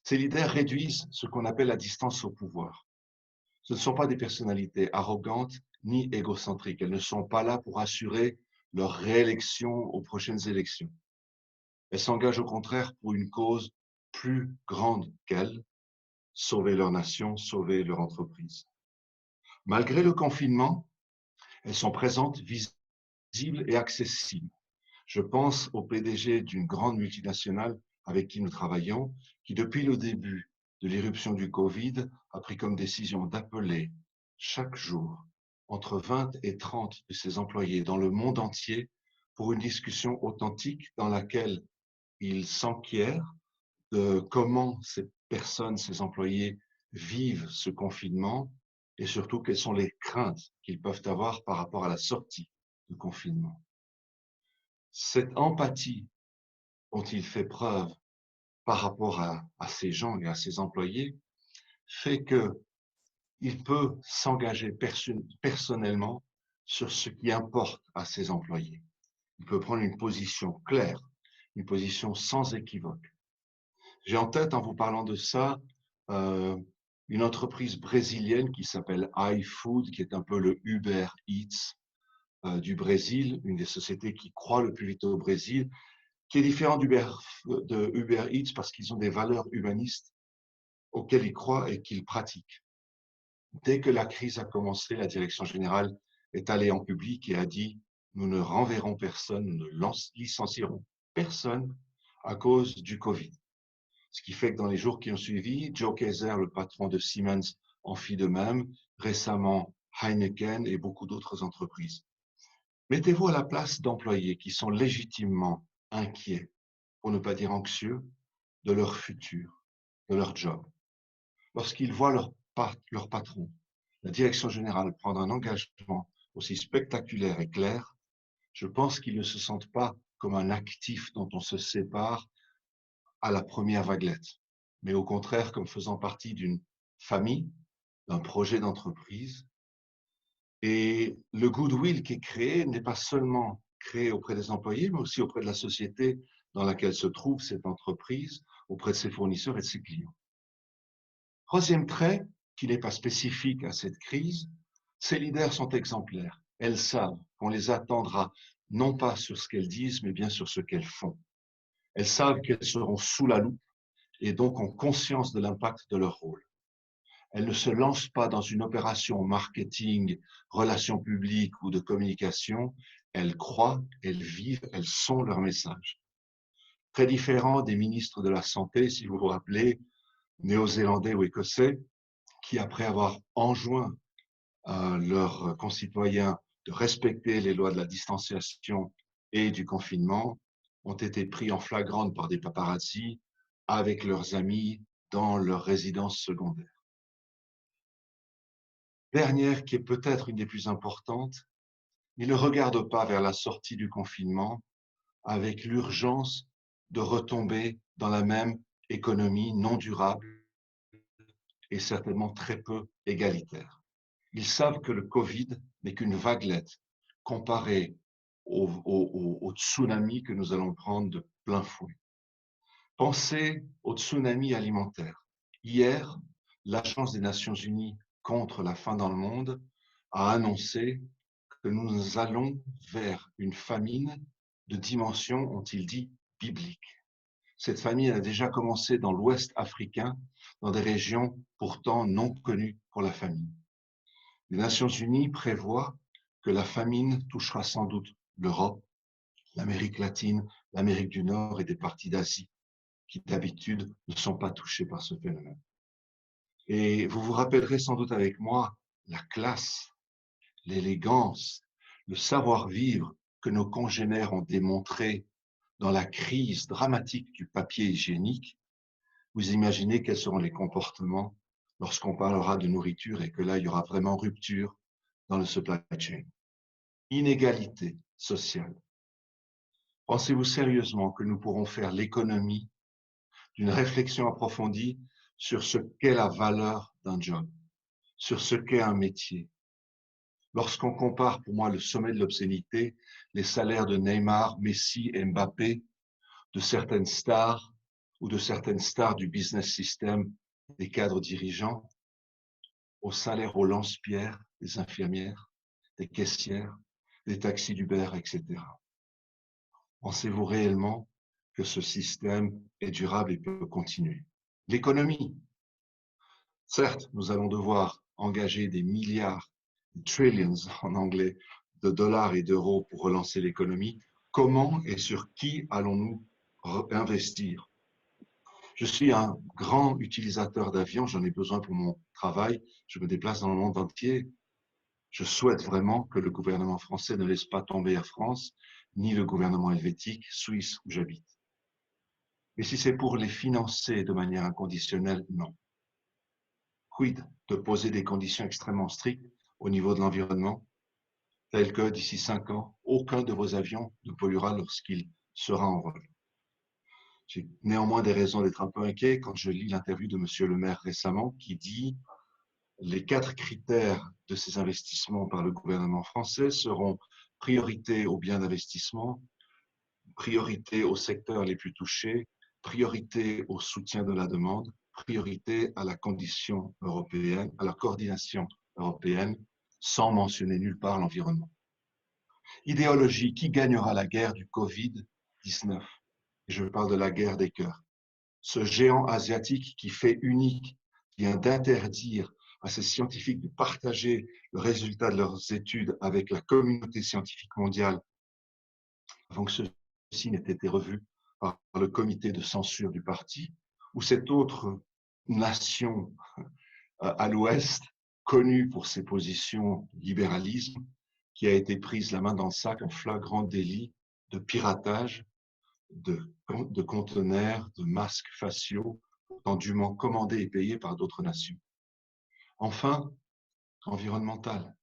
D: ces leaders réduisent ce qu'on appelle la distance au pouvoir. Ce ne sont pas des personnalités arrogantes ni égocentriques. Elles ne sont pas là pour assurer leur réélection aux prochaines élections. Elles s'engagent au contraire pour une cause plus grande qu'elles, sauver leur nation, sauver leur entreprise. Malgré le confinement, elles sont présentes, visibles et accessibles. Je pense au PDG d'une grande multinationale avec qui nous travaillons, qui depuis le début de l'éruption du Covid a pris comme décision d'appeler chaque jour entre 20 et 30 de ses employés dans le monde entier pour une discussion authentique dans laquelle il s'enquiert de comment ces personnes, ces employés vivent ce confinement et surtout quelles sont les craintes qu'ils peuvent avoir par rapport à la sortie du confinement. Cette empathie dont il fait preuve par rapport à ces gens et à ces employés fait qu'il peut s'engager personnellement sur ce qui importe à ses employés. Il peut prendre une position claire, une position sans équivoque. J'ai en tête, en vous parlant de ça, une entreprise brésilienne qui s'appelle iFood, qui est un peu le Uber Eats du Brésil, une des sociétés qui croît le plus vite au Brésil, qui est différent de Uber Eats parce qu'ils ont des valeurs humanistes auxquelles ils croient et qu'ils pratiquent. Dès que la crise a commencé, la direction générale est allée en public et a dit « Nous ne renverrons personne, nous ne licencierons personne à cause du Covid ». Ce qui fait que dans les jours qui ont suivi, Joe Kaiser, le patron de Siemens, en fit de même, récemment Heineken et beaucoup d'autres entreprises. Mettez-vous à la place d'employés qui sont légitimement inquiets, pour ne pas dire anxieux, de leur futur, de leur job. Lorsqu'ils voient leur patron, la direction générale, prendre un engagement aussi spectaculaire et clair, je pense qu'ils ne se sentent pas comme un actif dont on se sépare à la première vaguelette, mais au contraire comme faisant partie d'une famille, d'un projet d'entreprise. Et le goodwill qui est créé n'est pas seulement créé auprès des employés, mais aussi auprès de la société dans laquelle se trouve cette entreprise, auprès de ses fournisseurs et de ses clients. Troisième trait, qui n'est pas spécifique à cette crise, ces leaders sont exemplaires. Elles savent qu'on les attendra non pas sur ce qu'elles disent, mais bien sur ce qu'elles font. Elles savent qu'elles seront sous la loupe et donc ont conscience de l'impact de leur rôle. Elles ne se lancent pas dans une opération marketing, relations publiques ou de communication. Elles croient, elles vivent, elles sont leur message. Très différent des ministres de la Santé, si vous vous rappelez, néo-zélandais ou écossais, qui, après avoir enjoint à leurs concitoyens de respecter les lois de la distanciation et du confinement, ont été pris en flagrante par des paparazzis avec leurs amis dans leur résidence secondaire. Dernière, qui est peut-être une des plus importantes, ils ne regardent pas vers la sortie du confinement avec l'urgence de retomber dans la même économie non durable et certainement très peu égalitaire. Ils savent que le Covid n'est qu'une vaguelette comparée au tsunami que nous allons prendre de plein fouet. Pensez au tsunami alimentaire. Hier, l'Agence des Nations Unies contre la faim dans le monde a annoncé que nous allons vers une famine de dimension, ont-ils dit, biblique. Cette famine a déjà commencé dans l'Ouest africain, dans des régions pourtant non connues pour la famine. Les Nations Unies prévoient que la famine touchera sans doute l'Europe, l'Amérique latine, l'Amérique du Nord et des parties d'Asie qui d'habitude ne sont pas touchés par ce phénomène. Et vous vous rappellerez sans doute avec moi la classe, l'élégance, le savoir-vivre que nos congénères ont démontré dans la crise dramatique du papier hygiénique. Vous imaginez quels seront les comportements lorsqu'on parlera de nourriture et que là, il y aura vraiment rupture dans le supply chain. Inégalité sociale. Pensez-vous sérieusement que nous pourrons faire l'économie d'une réflexion approfondie sur ce qu'est la valeur d'un job, sur ce qu'est un métier? Lorsqu'on compare, pour moi, le sommet de l'obscénité, les salaires de Neymar, Messi et Mbappé, de certaines stars ou de certaines stars du business system, des cadres dirigeants, au salaire aux lance-pierres, des infirmières, des caissières, des taxis d'Uber, etc. Pensez-vous réellement que ce système est durable et peut continuer. L'économie. Certes, nous allons devoir engager des milliards, trillions en anglais, de dollars et d'euros pour relancer l'économie. Comment et sur qui allons-nous investir? Je suis un grand utilisateur d'avions, j'en ai besoin pour mon travail, je me déplace dans le monde entier. Je souhaite vraiment que le gouvernement français ne laisse pas tomber Air France, ni le gouvernement helvétique, suisse où j'habite. Et si c'est pour les financer de manière inconditionnelle, non. Quid de poser des conditions extrêmement strictes au niveau de l'environnement, telles que d'ici 5 ans, aucun de vos avions ne polluera lorsqu'il sera en vol. J'ai néanmoins des raisons d'être un peu inquiet quand je lis l'interview de Monsieur le maire récemment qui dit les 4 critères de ces investissements par le gouvernement français seront priorité aux biens d'investissement, priorité aux secteurs les plus touchés, priorité au soutien de la demande, priorité à la condition européenne, à la coordination européenne, sans mentionner nulle part l'environnement. Idéologie, qui gagnera la guerre du Covid-19? Je parle de la guerre des cœurs. Ce géant asiatique qui fait unique, vient d'interdire à ces scientifiques de partager le résultat de leurs études avec la communauté scientifique mondiale avant que ceci n'ait été revu par le comité de censure du parti, ou cette autre nation à l'ouest, connue pour ses positions de libéralisme, qui a été prise la main dans le sac en flagrant délit de piratage de conteneurs, de masques faciaux, pourtant dûment commandés et payés par d'autres nations. Enfin, environnemental.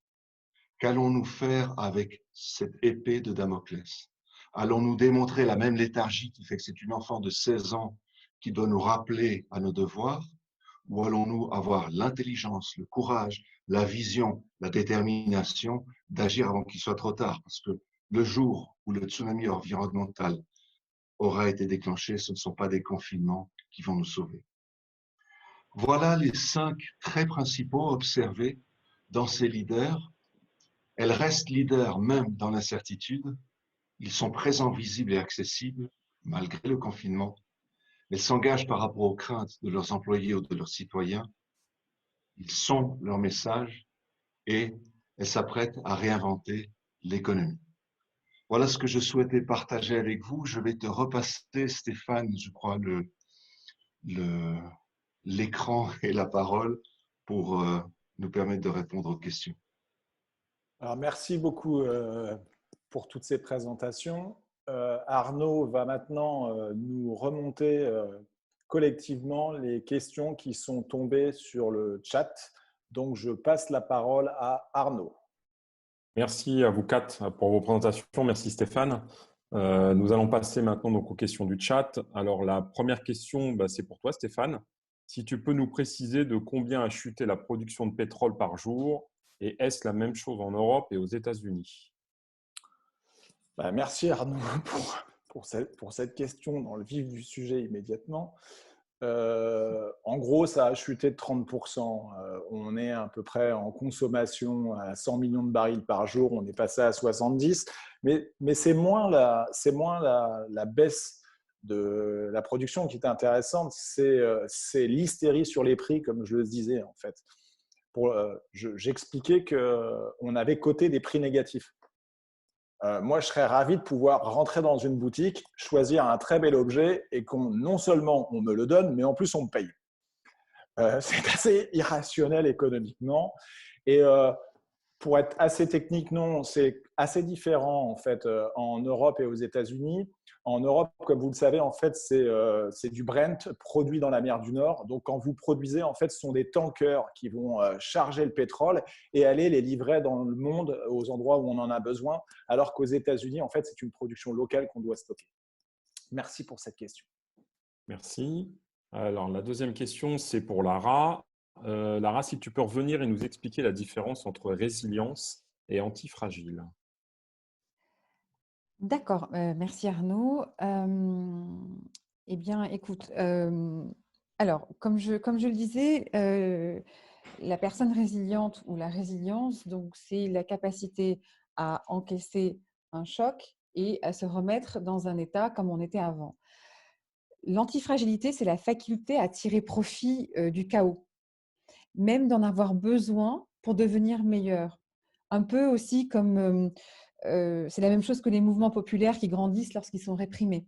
D: Qu'allons-nous faire avec cette épée de Damoclès? Allons-nous démontrer la même léthargie qui fait que c'est une enfant de 16 ans qui doit nous rappeler à nos devoirs? Ou allons-nous avoir l'intelligence, le courage, la vision, la détermination d'agir avant qu'il soit trop tard? Parce que le jour où le tsunami environnemental aura été déclenché, ce ne sont pas des confinements qui vont nous sauver. Voilà les 5 traits principaux observés dans ces leaders. Elles restent leaders même dans l'incertitude. Ils sont présents, visibles et accessibles malgré le confinement. Elles s'engagent par rapport aux craintes de leurs employés ou de leurs citoyens. Ils sont leur message et elles s'apprêtent à réinventer l'économie. Voilà ce que je souhaitais partager avec vous. Je vais te repasser, Stéphane, je crois, l'écran et la parole pour nous permettre de répondre aux questions.
A: Alors, merci beaucoup pour toutes ces présentations. Arnaud va maintenant nous remonter collectivement les questions qui sont tombées sur le chat. Donc, je passe la parole à Arnaud.
E: Merci à vous 4 pour vos présentations. Merci Stéphane. Nous allons passer maintenant donc aux questions du chat. Alors, la première question, c'est pour toi Stéphane. Si tu peux nous préciser de combien a chuté la production de pétrole par jour et est-ce la même chose en Europe et aux États-Unis?
A: Merci Arnaud pour cette question dans le vif du sujet immédiatement. En gros, ça a chuté de 30%. On est à peu près en consommation à 100 millions de barils par jour. On est passé à 70. Mais c'est moins la baisse de la production qui est intéressante. C'est l'hystérie sur les prix, comme je le disais en fait. J'expliquais qu'on avait coté des prix négatifs. Moi, je serais ravi de pouvoir rentrer dans une boutique, choisir un très bel objet et non seulement on me le donne, mais en plus on me paye. C'est assez irrationnel économiquement. Et pour être assez technique, non, c'est assez différent en fait en Europe et aux États-Unis. En Europe, comme vous le savez, en fait, c'est du Brent produit dans la mer du Nord. Donc, quand vous produisez, en fait, ce sont des tankers qui vont charger le pétrole et aller les livrer dans le monde aux endroits où on en a besoin, alors qu'aux États-Unis, en fait, c'est une production locale qu'on doit stocker. Merci pour cette question.
E: Merci. Alors, la deuxième question, c'est pour Lara. Lara, si tu peux revenir et nous expliquer la différence entre résilience et antifragile.
B: D'accord, merci Arnaud. Eh bien, écoute, alors, comme je le disais, la personne résiliente ou la résilience, donc c'est la capacité à encaisser un choc et à se remettre dans un état comme on était avant. L'antifragilité, c'est la faculté à tirer profit du chaos, même d'en avoir besoin pour devenir meilleur. Un peu aussi comme, c'est la même chose que les mouvements populaires qui grandissent lorsqu'ils sont réprimés.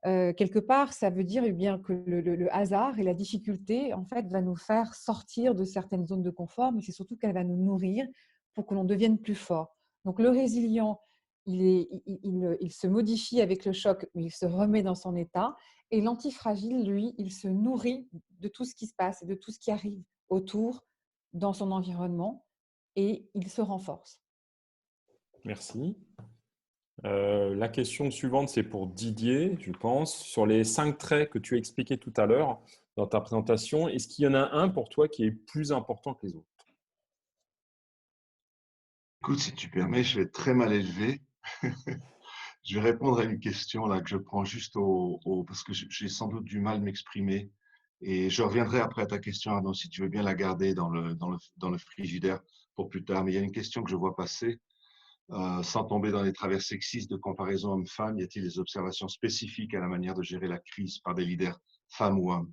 B: Quelque part, ça veut dire bien que le hasard et la difficulté, en fait, va nous faire sortir de certaines zones de confort, mais c'est surtout qu'elle va nous nourrir pour que l'on devienne plus fort. Donc, le résilient, il se modifie avec le choc, mais il se remet dans son état. Et l'antifragile, lui, il se nourrit de tout ce qui se passe et de tout ce qui arrive autour dans son environnement et il se renforce.
E: Merci. La question suivante, c'est pour Didier, je pense. Sur les 5 traits que tu as expliqués tout à l'heure dans ta présentation, est-ce qu'il y en a un pour toi qui est plus important que les autres?
D: Écoute, si tu permets, je vais être très mal élevé. Je vais répondre à une question là que je prends juste parce que j'ai sans doute du mal à m'exprimer. Et je reviendrai après à ta question, Arnaud, si tu veux bien la garder dans le frigidaire pour plus tard. Mais il y a une question que je vois passer. Sans tomber dans les travers sexistes de comparaison homme-femme, y a-t-il des observations spécifiques à la manière de gérer la crise par des leaders, femmes ou hommes?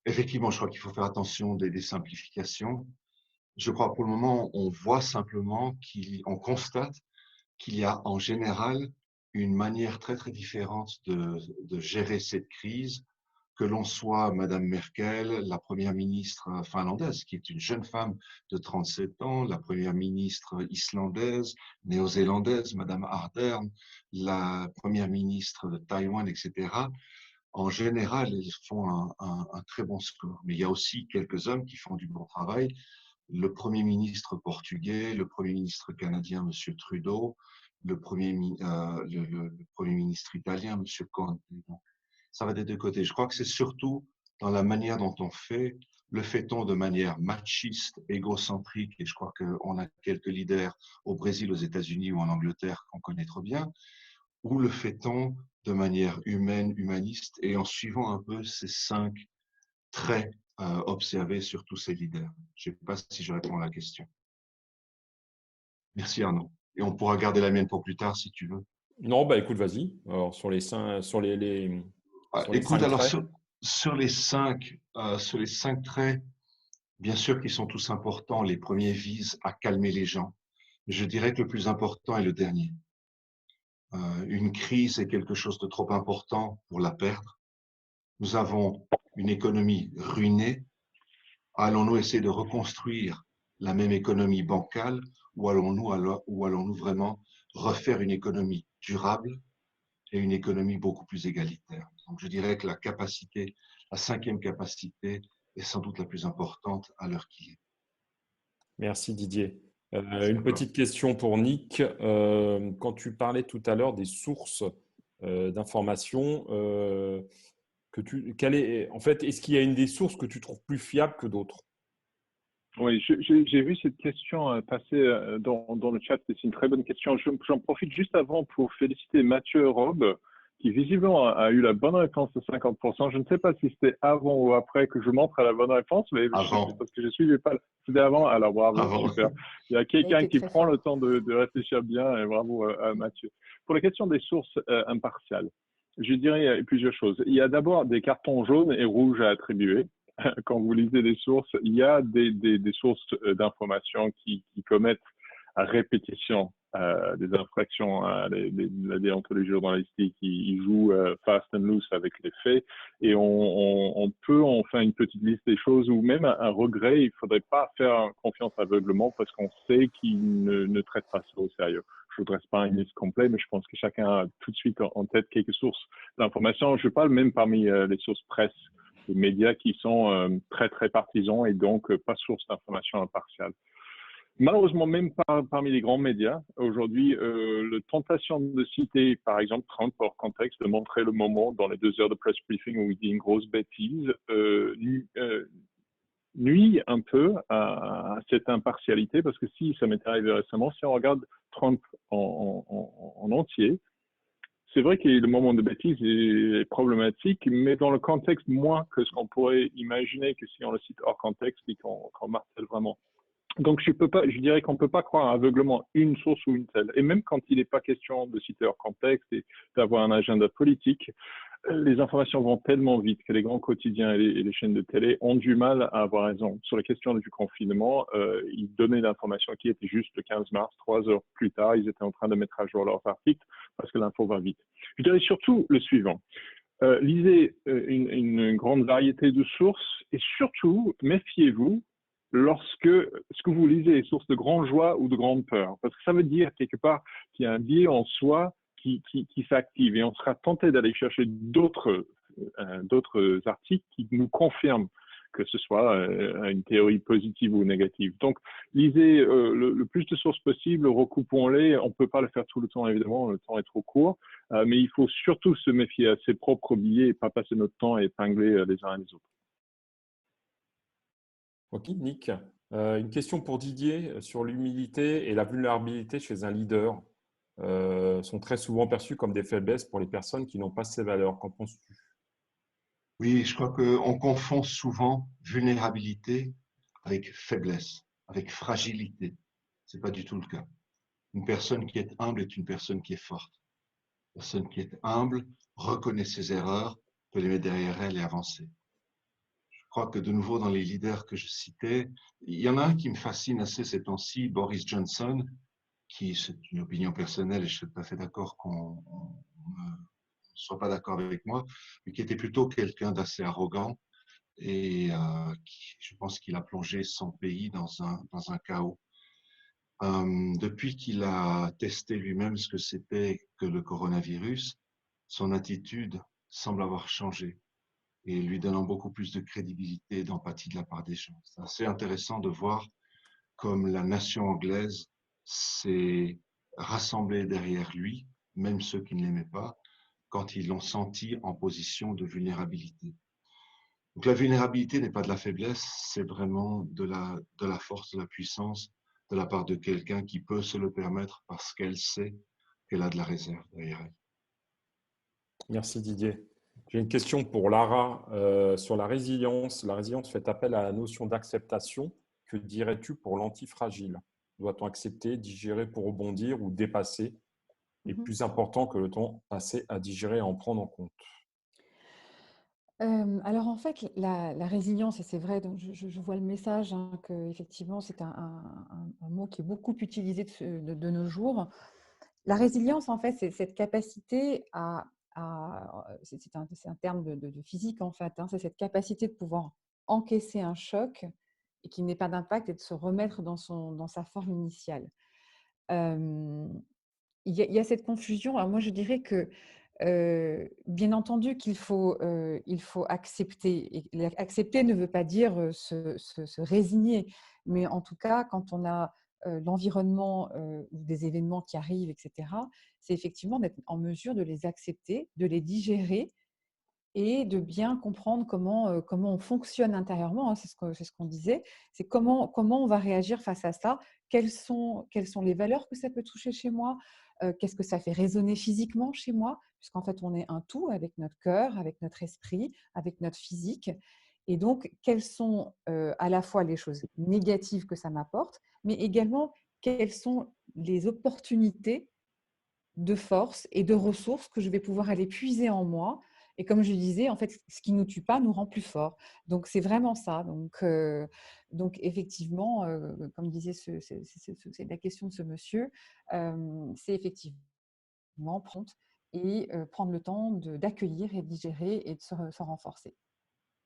D: Effectivement, je crois qu'il faut faire attention des simplifications. Je crois pour le moment, on voit simplement on constate qu'il y a en général une manière très, très différente de gérer cette crise, que l'on soit Madame Merkel, la première ministre finlandaise, qui est une jeune femme de 37 ans, la première ministre islandaise, néo-zélandaise, Madame Ardern, la première ministre de Taïwan, etc. En général, ils font un très bon score. Mais il y a aussi quelques hommes qui font du bon travail. Le Premier ministre portugais, le Premier ministre canadien, M. Trudeau, le Premier ministre italien, M. Conte. Donc, ça va des deux côtés. Je crois que c'est surtout dans la manière dont on fait. Le fait-on de manière machiste, égocentrique, et je crois qu'on a quelques leaders au Brésil, aux États-Unis ou en Angleterre qu'on connaît trop bien, ou le fait-on de manière humaine, humaniste, et en suivant un peu ces 5 traits observés sur tous ces leaders. Je ne sais pas si je réponds à la question. Merci Arnaud. Et on pourra garder la mienne pour plus tard si tu veux.
E: Non, bah écoute, vas-y. Alors, sur les 5
D: Écoute, alors
E: traits.
D: sur les 5 traits, bien sûr qu'ils sont tous importants. Les premiers visent à calmer les gens. Je dirais que le plus important est le dernier. Une crise est quelque chose de trop important pour la perdre. Nous avons une économie ruinée. Allons-nous essayer de reconstruire la même économie bancale ou allons-nous vraiment refaire une économie durable et une économie beaucoup plus égalitaire? Donc, je dirais que la 5e capacité est sans doute la plus importante à l'heure qui est.
E: Merci Didier. Une petite question pour Nick. Quand tu parlais tout à l'heure des sources d'informations, en fait, est-ce qu'il y a une des sources que tu trouves plus fiable que d'autres?
C: Oui, j'ai vu cette question passer dans le chat. C'est une très bonne question. J'en profite juste avant pour féliciter Mathieu Robe, qui visiblement a eu la bonne réponse de 50%. Je ne sais pas si c'était avant ou après que je montre à la bonne réponse, mais
D: Avant.
C: parce que je suivais pas. C'était avant, alors bravo,
D: Avant.
C: super. Il y a quelqu'un qui prend
B: fort.
C: le temps de réfléchir bien, et bravo à Mathieu. Pour la question des sources impartiales, je dirais plusieurs choses. Il y a d'abord des cartons jaunes et rouges à attribuer. Quand vous lisez des sources, il y a des sources d'informations qui commettent à répétition des infractions à la déontologie journalistique, ils jouent fast and loose avec les faits, et on peut en faire une petite liste des choses, ou même un regret. Il ne faudrait pas faire confiance aveuglement parce qu'on sait qu'ils ne traitent pas ça au sérieux. Je ne dresse pas une liste complète, mais je pense que chacun a tout de suite en tête quelques sources d'informations. Je parle même parmi les sources presse, les médias qui sont très, très partisans et donc pas source d'information impartiale. Malheureusement, même parmi les grands médias, aujourd'hui, la tentation de citer, par exemple, Trump hors contexte, de montrer le moment dans les 2 heures de press briefing où il dit une grosse bêtise, nuit un peu à cette impartialité, parce que si ça m'est arrivé récemment, si on regarde Trump en entier, c'est vrai que le moment de bêtise est problématique, mais dans le contexte moins que ce qu'on pourrait imaginer que si on le cite hors contexte et qu'on martèle vraiment. Donc, je dirais qu'on ne peut pas croire aveuglement une source ou une telle. Et même quand il n'est pas question de citer leur contexte et d'avoir un agenda politique, les informations vont tellement vite que les grands quotidiens et les chaînes de télé ont du mal à avoir raison. Sur la question du confinement, ils donnaient l'information qui était juste le 15 mars, 3 heures plus tard, ils étaient en train de mettre à jour leurs articles parce que l'info va vite. Je dirais surtout le suivant. Lisez une grande variété de sources et surtout, méfiez-vous lorsque ce que vous lisez est source de grande joie ou de grande peur. Parce que ça veut dire quelque part qu'il y a un biais en soi qui s'active et on sera tenté d'aller chercher d'autres articles qui nous confirment que ce soit une théorie positive ou négative. Donc, lisez le plus de sources possible, recoupons-les. On ne peut pas le faire tout le temps, évidemment, le temps est trop court, mais il faut surtout se méfier à ses propres biais et pas passer notre temps à épingler les uns et les autres.
E: Ok, Nick. Une question pour Didier sur l'humilité et la vulnérabilité chez un leader. Sont très souvent perçues comme des faiblesses pour les personnes qui n'ont pas ces valeurs. Qu'en penses-tu?
D: Oui, je crois qu'on confond souvent vulnérabilité avec faiblesse, avec fragilité. Ce n'est pas du tout le cas. Une personne qui est humble est une personne qui est forte. Une personne qui est humble reconnaît ses erreurs, peut les mettre derrière elle et avancer. Je crois que de nouveau, dans les leaders que je citais, il y en a un qui me fascine assez ces temps-ci, Boris Johnson, qui, c'est une opinion personnelle et je suis tout à fait d'accord qu'on ne soit pas d'accord avec moi, mais qui était plutôt quelqu'un d'assez arrogant et je pense qu'il a plongé son pays dans un chaos. Depuis qu'il a testé lui-même ce que c'était que le coronavirus, son attitude semble avoir changé et lui donnant beaucoup plus de crédibilité et d'empathie de la part des gens. C'est assez intéressant de voir comme la nation anglaise s'est rassemblée derrière lui, même ceux qui ne l'aimaient pas, quand ils l'ont senti en position de vulnérabilité. Donc la vulnérabilité n'est pas de la faiblesse, c'est vraiment de la force, de la puissance de la part de quelqu'un qui peut se le permettre parce qu'elle sait qu'elle a de la réserve derrière elle.
E: Merci Didier. J'ai une question pour Lara sur la résilience. La résilience fait appel à la notion d'acceptation. Que dirais-tu pour l'antifragile? Doit-on accepter, digérer pour rebondir ou dépasser est plus important que le temps passé à digérer et à en prendre en compte?
B: Alors en fait, la résilience, et c'est vrai, donc je vois le message, hein, qu'effectivement c'est un mot qui est beaucoup utilisé de nos jours. La résilience, en fait, c'est cette capacité c'est un terme de physique, en fait, hein, c'est cette capacité de pouvoir encaisser un choc et qui n'ait pas d'impact et de se remettre dans sa forme initiale. Il y a cette confusion. Alors moi, je dirais que, bien entendu qu'il faut accepter. Et accepter ne veut pas dire se résigner, mais en tout cas, quand on a l'environnement ou des événements qui arrivent, etc., c'est effectivement d'être en mesure de les accepter, de les digérer et de bien comprendre comment on fonctionne intérieurement, hein, c'est ce qu'on disait, c'est comment on va réagir face à ça, quelles sont les valeurs que ça peut toucher chez moi, qu'est-ce que ça fait résonner physiquement chez moi, puisqu'en fait on est un tout avec notre cœur, avec notre esprit, avec notre physique. Et donc, quelles sont à la fois les choses négatives que ça m'apporte, mais également quelles sont les opportunités de force et de ressources que je vais pouvoir aller puiser en moi. Et comme je disais, en fait, ce qui ne nous tue pas nous rend plus forts. Donc, c'est vraiment ça. Donc effectivement, comme disait c'est la question de ce monsieur, c'est effectivement prendre et prendre le temps d'accueillir et de digérer et de se renforcer.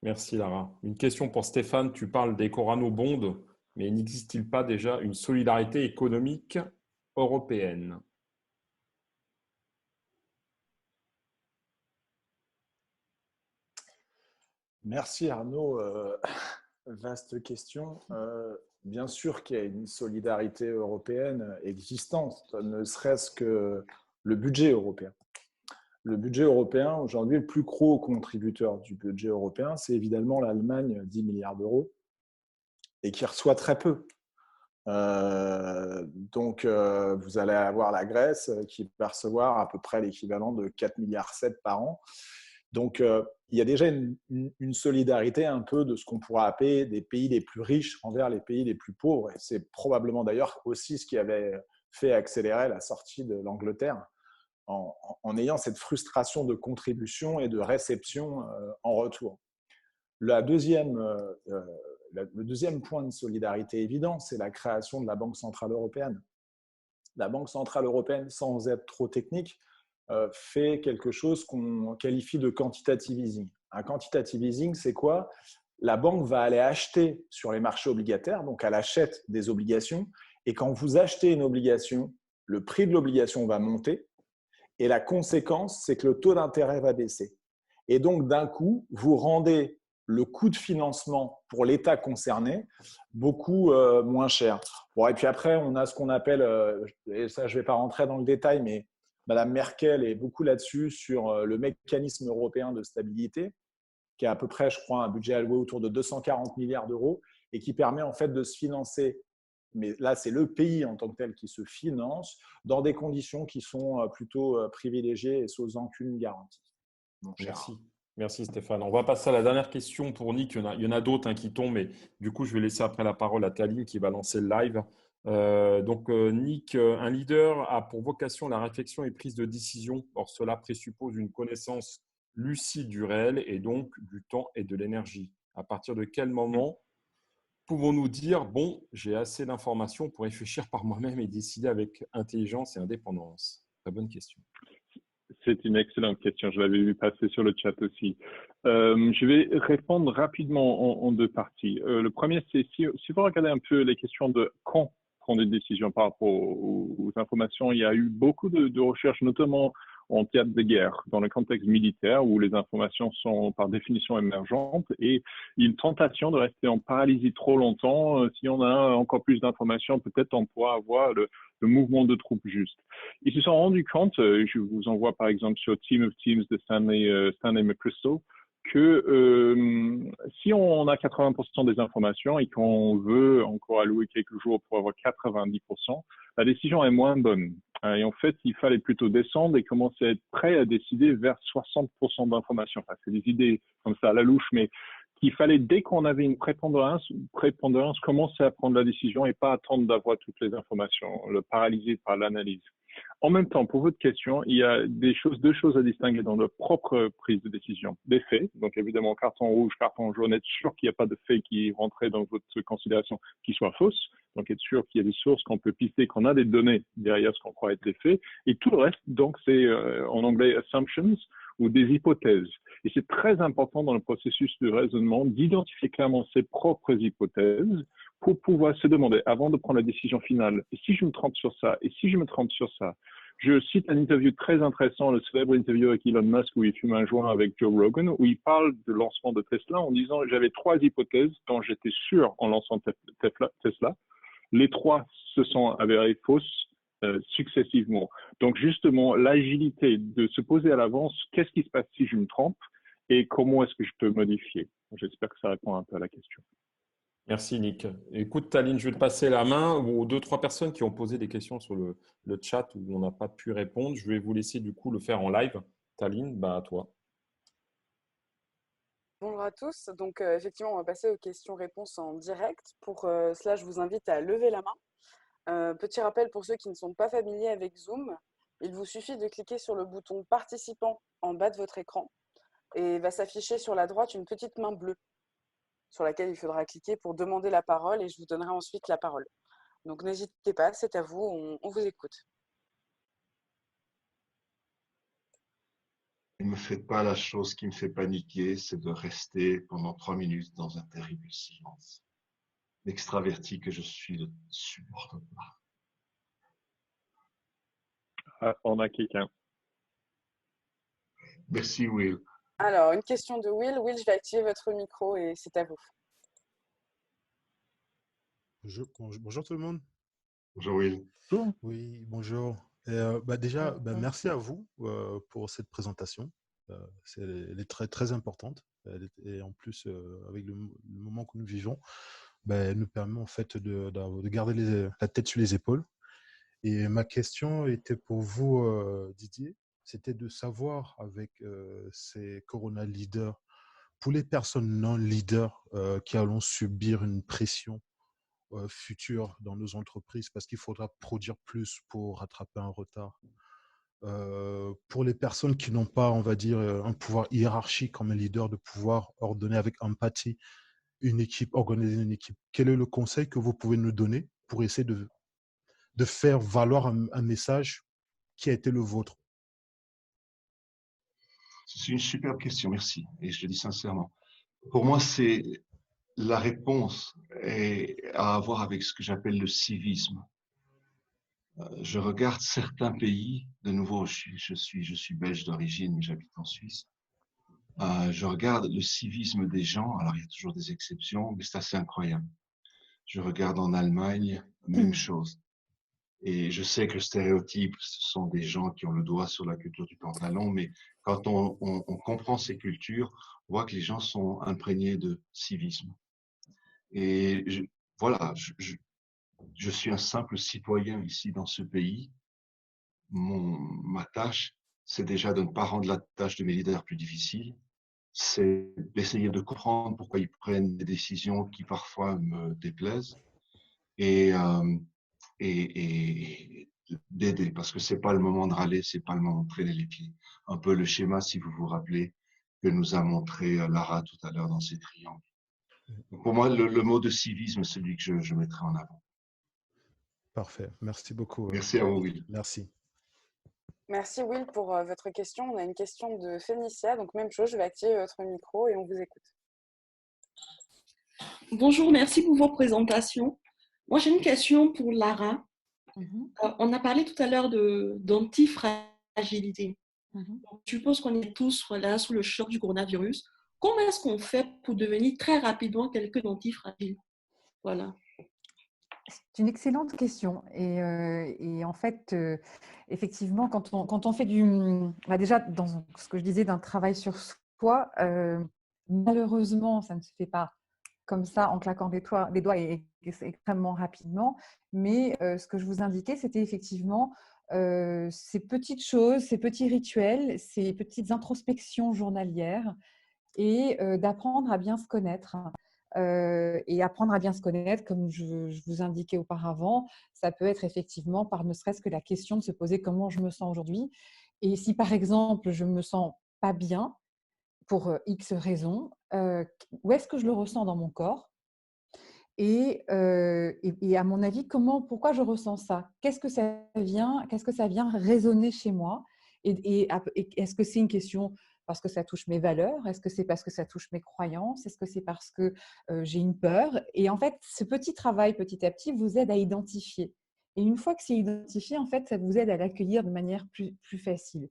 E: Merci Lara. Une question pour Stéphane. Tu parles des Corano Bonds, mais n'existe-t-il pas déjà une solidarité économique européenne?
A: Merci Arnaud. Vaste question. Bien sûr qu'il y a une solidarité européenne existante, ne serait-ce que le budget européen. Le budget européen, aujourd'hui, le plus gros contributeur du budget européen, c'est évidemment l'Allemagne, 10 milliards d'euros, et qui reçoit très peu. Donc, vous allez avoir la Grèce qui va recevoir à peu près l'équivalent de 4,7 milliards par an. Donc, il y a déjà une solidarité un peu de ce qu'on pourrait appeler des pays les plus riches envers les pays les plus pauvres. Et c'est probablement d'ailleurs aussi ce qui avait fait accélérer la sortie de l'Angleterre en ayant cette frustration de contribution et de réception en retour. Le deuxième point de solidarité évident, c'est la création de la Banque centrale européenne. La Banque centrale européenne, sans être trop technique, fait quelque chose qu'on qualifie de quantitative easing. Un quantitative easing, c'est quoi? La banque va aller acheter sur les marchés obligataires, donc elle achète des obligations, et quand vous achetez une obligation, le prix de l'obligation va monter, et la conséquence, c'est que le taux d'intérêt va baisser. Et donc, d'un coup, vous rendez le coût de financement pour l'État concerné beaucoup moins cher. Bon, et puis après, on a ce qu'on appelle, et ça je ne vais pas rentrer dans le détail, mais Madame Merkel est beaucoup là-dessus sur le mécanisme européen de stabilité, qui a à peu près, je crois, un budget alloué autour de 240 milliards d'euros et qui permet en fait de se financer. Mais là, c'est le pays en tant que tel qui se finance dans des conditions qui sont plutôt privilégiées et sans aucune garantie.
E: Merci. Merci Stéphane. On va passer à la dernière question pour Nick. Il y en a d'autres qui tombent, mais du coup, je vais laisser après la parole à Taline qui va lancer le live. Nick, un leader a pour vocation la réflexion et prise de décision. Or, cela présuppose une connaissance lucide du réel et donc du temps et de l'énergie. À partir de quel moment pouvons-nous dire, bon, j'ai assez d'informations pour réfléchir par moi-même et décider avec intelligence et indépendance? Très bonne question.
C: C'est une excellente question. Je l'avais vu passer sur le chat aussi. Je vais répondre rapidement en deux parties. Le premier, c'est si vous regardez un peu les questions de quand prendre des décisions par rapport aux informations, il y a eu beaucoup de recherches, notamment en théâtre de guerre, dans le contexte militaire où les informations sont par définition émergentes et une tentation de rester en paralysie trop longtemps. Si on a encore plus d'informations, peut-être on pourra avoir le mouvement de troupes juste. Ils se sont rendus compte, je vous envoie par exemple sur Team of Teams de Stanley McChrystal, que si on a 80% des informations et qu'on veut encore allouer quelques jours pour avoir 90%, la décision est moins bonne. Et en fait, il fallait plutôt descendre et commencer à être prêt à décider vers 60% d'informations. Enfin, c'est des idées comme ça à la louche, mais qu'il fallait, dès qu'on avait une prépondérance, commencer à prendre la décision et pas attendre d'avoir toutes les informations, le paralyser par l'analyse. En même temps, pour votre question, il y a deux choses à distinguer dans notre propre prise de décision. Des faits, donc évidemment carton rouge, carton jaune, être sûr qu'il n'y a pas de faits qui rentraient dans votre considération qui soient fausses. Donc être sûr qu'il y a des sources qu'on peut pister, qu'on a des données derrière ce qu'on croit être des faits. Et tout le reste, donc c'est en anglais assumptions ou des hypothèses. Et c'est très important dans le processus de raisonnement d'identifier clairement ses propres hypothèses pour pouvoir se demander, avant de prendre la décision finale, et si je me trompe sur ça, et si je me trompe sur ça. Je cite un interview très intéressant, le célèbre interview avec Elon Musk où il fume un joint avec Joe Rogan, où il parle de lancement de Tesla en disant « j'avais 3 hypothèses dont j'étais sûr en lançant Tesla. Les 3 se sont avérées fausses successivement. » Donc justement, l'agilité de se poser à l'avance, qu'est-ce qui se passe si je me trompe et comment est-ce que je peux modifier? J'espère que ça répond un peu à la question.
E: Merci Nick. Écoute Taline, je vais te passer la main aux 2-3 personnes qui ont posé des questions sur le chat où on n'a pas pu répondre. Je vais vous laisser du coup le faire en live. Taline, à toi.
F: Bonjour à tous. Donc effectivement, on va passer aux questions-réponses en direct. Pour cela, je vous invite à lever la main. Petit rappel pour ceux qui ne sont pas familiers avec Zoom, il vous suffit de cliquer sur le bouton participant en bas de votre écran et va s'afficher sur la droite une petite main bleue sur laquelle il faudra cliquer pour demander la parole et je vous donnerai ensuite la parole. Donc n'hésitez pas, c'est à vous, on vous écoute.
D: Ne me faites pas la chose qui me fait paniquer, c'est de rester pendant 3 minutes dans un terrible silence. L'extraverti que je suis ne supporte pas.
C: Ah, on a quelqu'un.
D: Merci Will.
F: Alors, une question de Will. Will, je vais activer votre micro et c'est à vous.
G: Bonjour tout le monde.
D: Bonjour Will.
G: Oui, bonjour. Déjà, merci à vous pour cette présentation. Elle est très, très importante. Et en plus, avec le moment que nous vivons, elle nous permet en fait de garder la tête sur les épaules. Et ma question était pour vous, Didier. c'était de savoir avec ces Corona leaders, pour les personnes non leaders qui allons subir une pression future dans nos entreprises parce qu'il faudra produire plus pour rattraper un retard. Pour les personnes qui n'ont pas, on va dire, un pouvoir hiérarchique comme un leader, de pouvoir ordonner avec empathie une équipe, organiser une équipe. Quel est le conseil que vous pouvez nous donner pour essayer de faire valoir un message qui a été le vôtre?
D: C'est une superbe question, merci. Et je le dis sincèrement. Pour moi, c'est la réponse est à avoir avec ce que j'appelle le civisme. Je regarde certains pays, de nouveau, je suis belge d'origine, mais j'habite en Suisse. Je regarde le civisme des gens, alors il y a toujours des exceptions, mais c'est assez incroyable. Je regarde en Allemagne, même chose. Et je sais que le stéréotype, ce sont des gens qui ont le doigt sur la culture du pantalon, mais quand on comprend ces cultures, on voit que les gens sont imprégnés de civisme. Et voilà, je suis un simple citoyen ici dans ce pays. Ma tâche, c'est déjà de ne pas rendre la tâche de mes leaders plus difficile. C'est d'essayer de comprendre pourquoi ils prennent des décisions qui parfois me déplaisent et, d'aider, parce que c'est pas le moment de râler, c'est pas le moment de traîner les pieds. Un peu le schéma, si vous vous rappelez, que nous a montré Lara tout à l'heure dans ces triangles. Donc pour moi, le mot de civisme, c'est celui que je mettrai en avant.
G: Parfait. Merci beaucoup.
D: Merci à vous, Will.
G: Merci.
F: Merci Will pour votre question. On a une question de Félicia, donc même chose, je vais activer votre micro et on vous écoute.
H: Bonjour, merci pour vos présentations. Moi, j'ai une question pour Lara. On a parlé tout à l'heure d'antifragilité. Je suppose qu'on est tous là sous le choc du coronavirus. Comment est-ce qu'on fait pour devenir très rapidement quelqu'un d'antifragile? Voilà.
B: C'est une excellente question. Et en fait, effectivement, quand on fait déjà, dans ce que je disais, d'un travail sur soi, malheureusement, ça ne se fait pas comme ça en claquant les doigts et extrêmement rapidement. Mais ce que je vous indiquais, c'était effectivement ces petites choses, ces petits rituels, ces petites introspections journalières et d'apprendre à bien se connaître. Et apprendre à bien se connaître, comme je vous indiquais auparavant, ça peut être effectivement par ne serait-ce que la question de se poser comment je me sens aujourd'hui. Et si par exemple, je ne me sens pas bien pour X raisons, où est-ce que je le ressens dans mon corps? Et à mon avis, pourquoi je ressens ça? Qu'est-ce que ça vient résonner chez moi? Et est-ce que c'est une question parce que ça touche mes valeurs? Est-ce que c'est parce que ça touche mes croyances? Est-ce que c'est parce que j'ai une peur? Et en fait, ce petit travail, petit à petit, vous aide à identifier. Et une fois que c'est identifié, en fait, ça vous aide à l'accueillir de manière plus facile.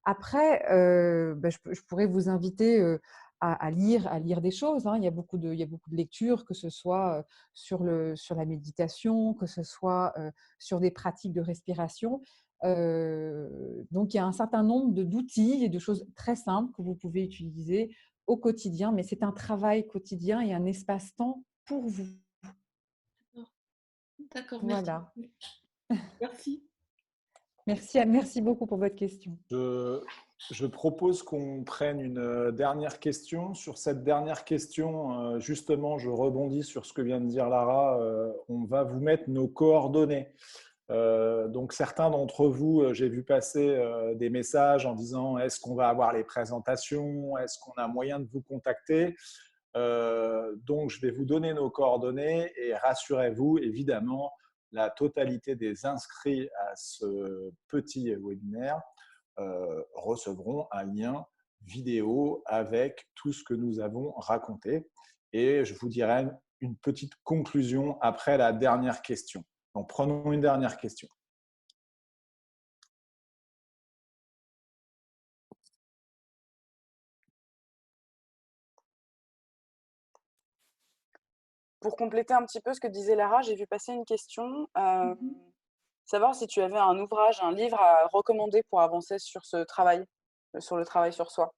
B: Après, je pourrais vous inviter à lire des choses. Il y a beaucoup de lectures, que ce soit sur la méditation, que ce soit sur des pratiques de respiration. Donc, il y a un certain nombre d'outils et de choses très simples que vous pouvez utiliser au quotidien, mais c'est un travail quotidien et un espace-temps pour vous.
H: D'accord, merci.
B: Voilà.
H: Merci.
B: Merci beaucoup pour votre question.
A: Je propose qu'on prenne une dernière question. Sur cette dernière question, justement, je rebondis sur ce que vient de dire Lara. On va vous mettre nos coordonnées. Donc, certains d'entre vous, j'ai vu passer des messages en disant est-ce qu'on va avoir les présentations? Est-ce qu'on a moyen de vous contacter? Donc, je vais vous donner nos coordonnées et rassurez-vous, évidemment, la totalité des inscrits à ce petit webinaire recevront un lien vidéo avec tout ce que nous avons raconté. Et je vous dirai une petite conclusion après la dernière question. Donc, prenons une dernière question.
F: Pour compléter un petit peu ce que disait Lara, j'ai vu passer une question. Savoir si tu avais un ouvrage, un livre à recommander pour avancer sur ce travail, sur le travail sur soi.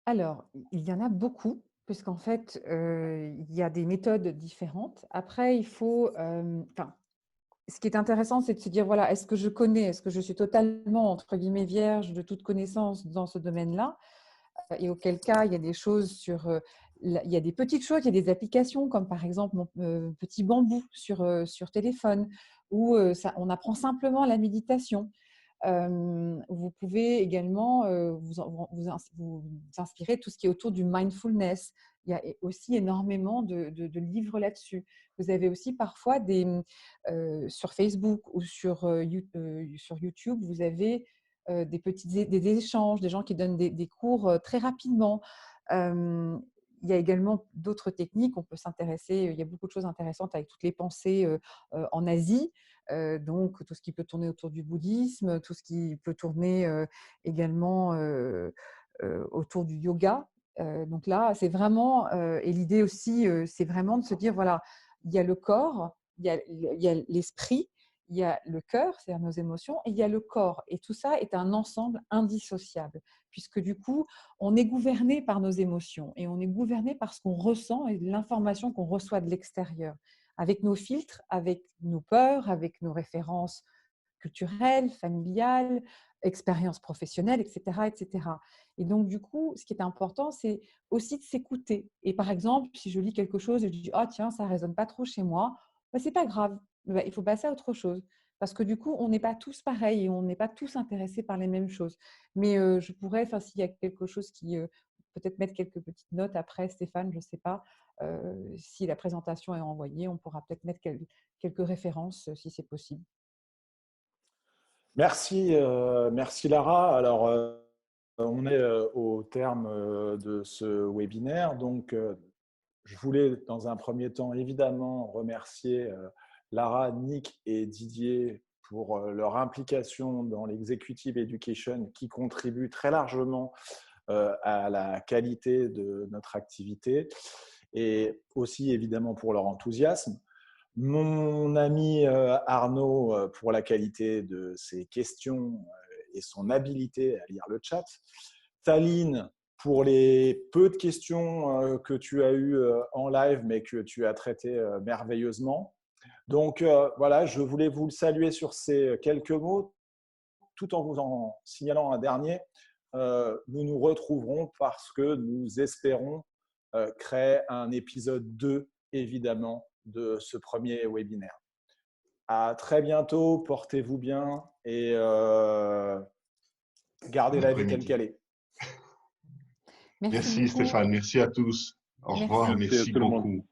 B: Alors, il y en a beaucoup, puisqu'en fait, il y a des méthodes différentes. Après, il faut, ce qui est intéressant, c'est de se dire, voilà, est-ce que je connais, est-ce que je suis totalement, entre guillemets, vierge de toute connaissance dans ce domaine-là? Et auquel cas, il y a des choses il y a des petites choses, il y a des applications comme par exemple mon petit bambou sur téléphone où on apprend simplement la méditation. Vous pouvez également vous inspirer de tout ce qui est autour du mindfulness. Il y a aussi énormément de livres là-dessus. Vous avez aussi parfois sur Facebook ou sur YouTube, vous avez des échanges, des gens qui donnent des cours très rapidement. Il y a également d'autres techniques. On peut s'intéresser, il y a beaucoup de choses intéressantes avec toutes les pensées en Asie. Donc, tout ce qui peut tourner autour du bouddhisme, tout ce qui peut tourner également autour du yoga. Donc là, c'est vraiment, et l'idée aussi, c'est vraiment de se dire, voilà, il y a le corps, il y a l'esprit, il y a le cœur, c'est-à-dire nos émotions, et il y a le corps. Et tout ça est un ensemble indissociable, puisque du coup, on est gouverné par nos émotions et on est gouverné par ce qu'on ressent et l'information qu'on reçoit de l'extérieur, avec nos filtres, avec nos peurs, avec nos références culturelles, familiales, expériences professionnelles, etc., etc. Et donc, du coup, ce qui est important, c'est aussi de s'écouter. Et par exemple, si je lis quelque chose et je dis « Ah, tiens, ça ne résonne pas trop chez moi », ce n'est pas grave. Il faut passer à autre chose. Parce que du coup, on n'est pas tous pareils et on n'est pas tous intéressés par les mêmes choses. Mais je pourrais, s'il y a quelque chose qui… peut-être mettre quelques petites notes après, Stéphane, je ne sais pas. Si la présentation est envoyée, on pourra peut-être mettre quelques références si c'est possible.
A: Merci, merci Lara. Alors, on est au terme de ce webinaire. Donc, je voulais dans un premier temps évidemment remercier Lara, Nick et Didier pour leur implication dans l'executive education qui contribue très largement à la qualité de notre activité et aussi évidemment pour leur enthousiasme. Mon ami Arnaud pour la qualité de ses questions et son habileté à lire le chat. Taline pour les peu de questions que tu as eues en live, mais que tu as traitées merveilleusement. Donc voilà, je voulais vous le saluer sur ces quelques mots, tout en vous en signalant un dernier. Nous nous retrouverons parce que nous espérons créer un épisode 2, évidemment, de ce premier webinaire. À très bientôt, portez-vous bien et gardez la vie telle qu'elle est.
D: Merci Stéphane, merci à tous. Au revoir, merci beaucoup.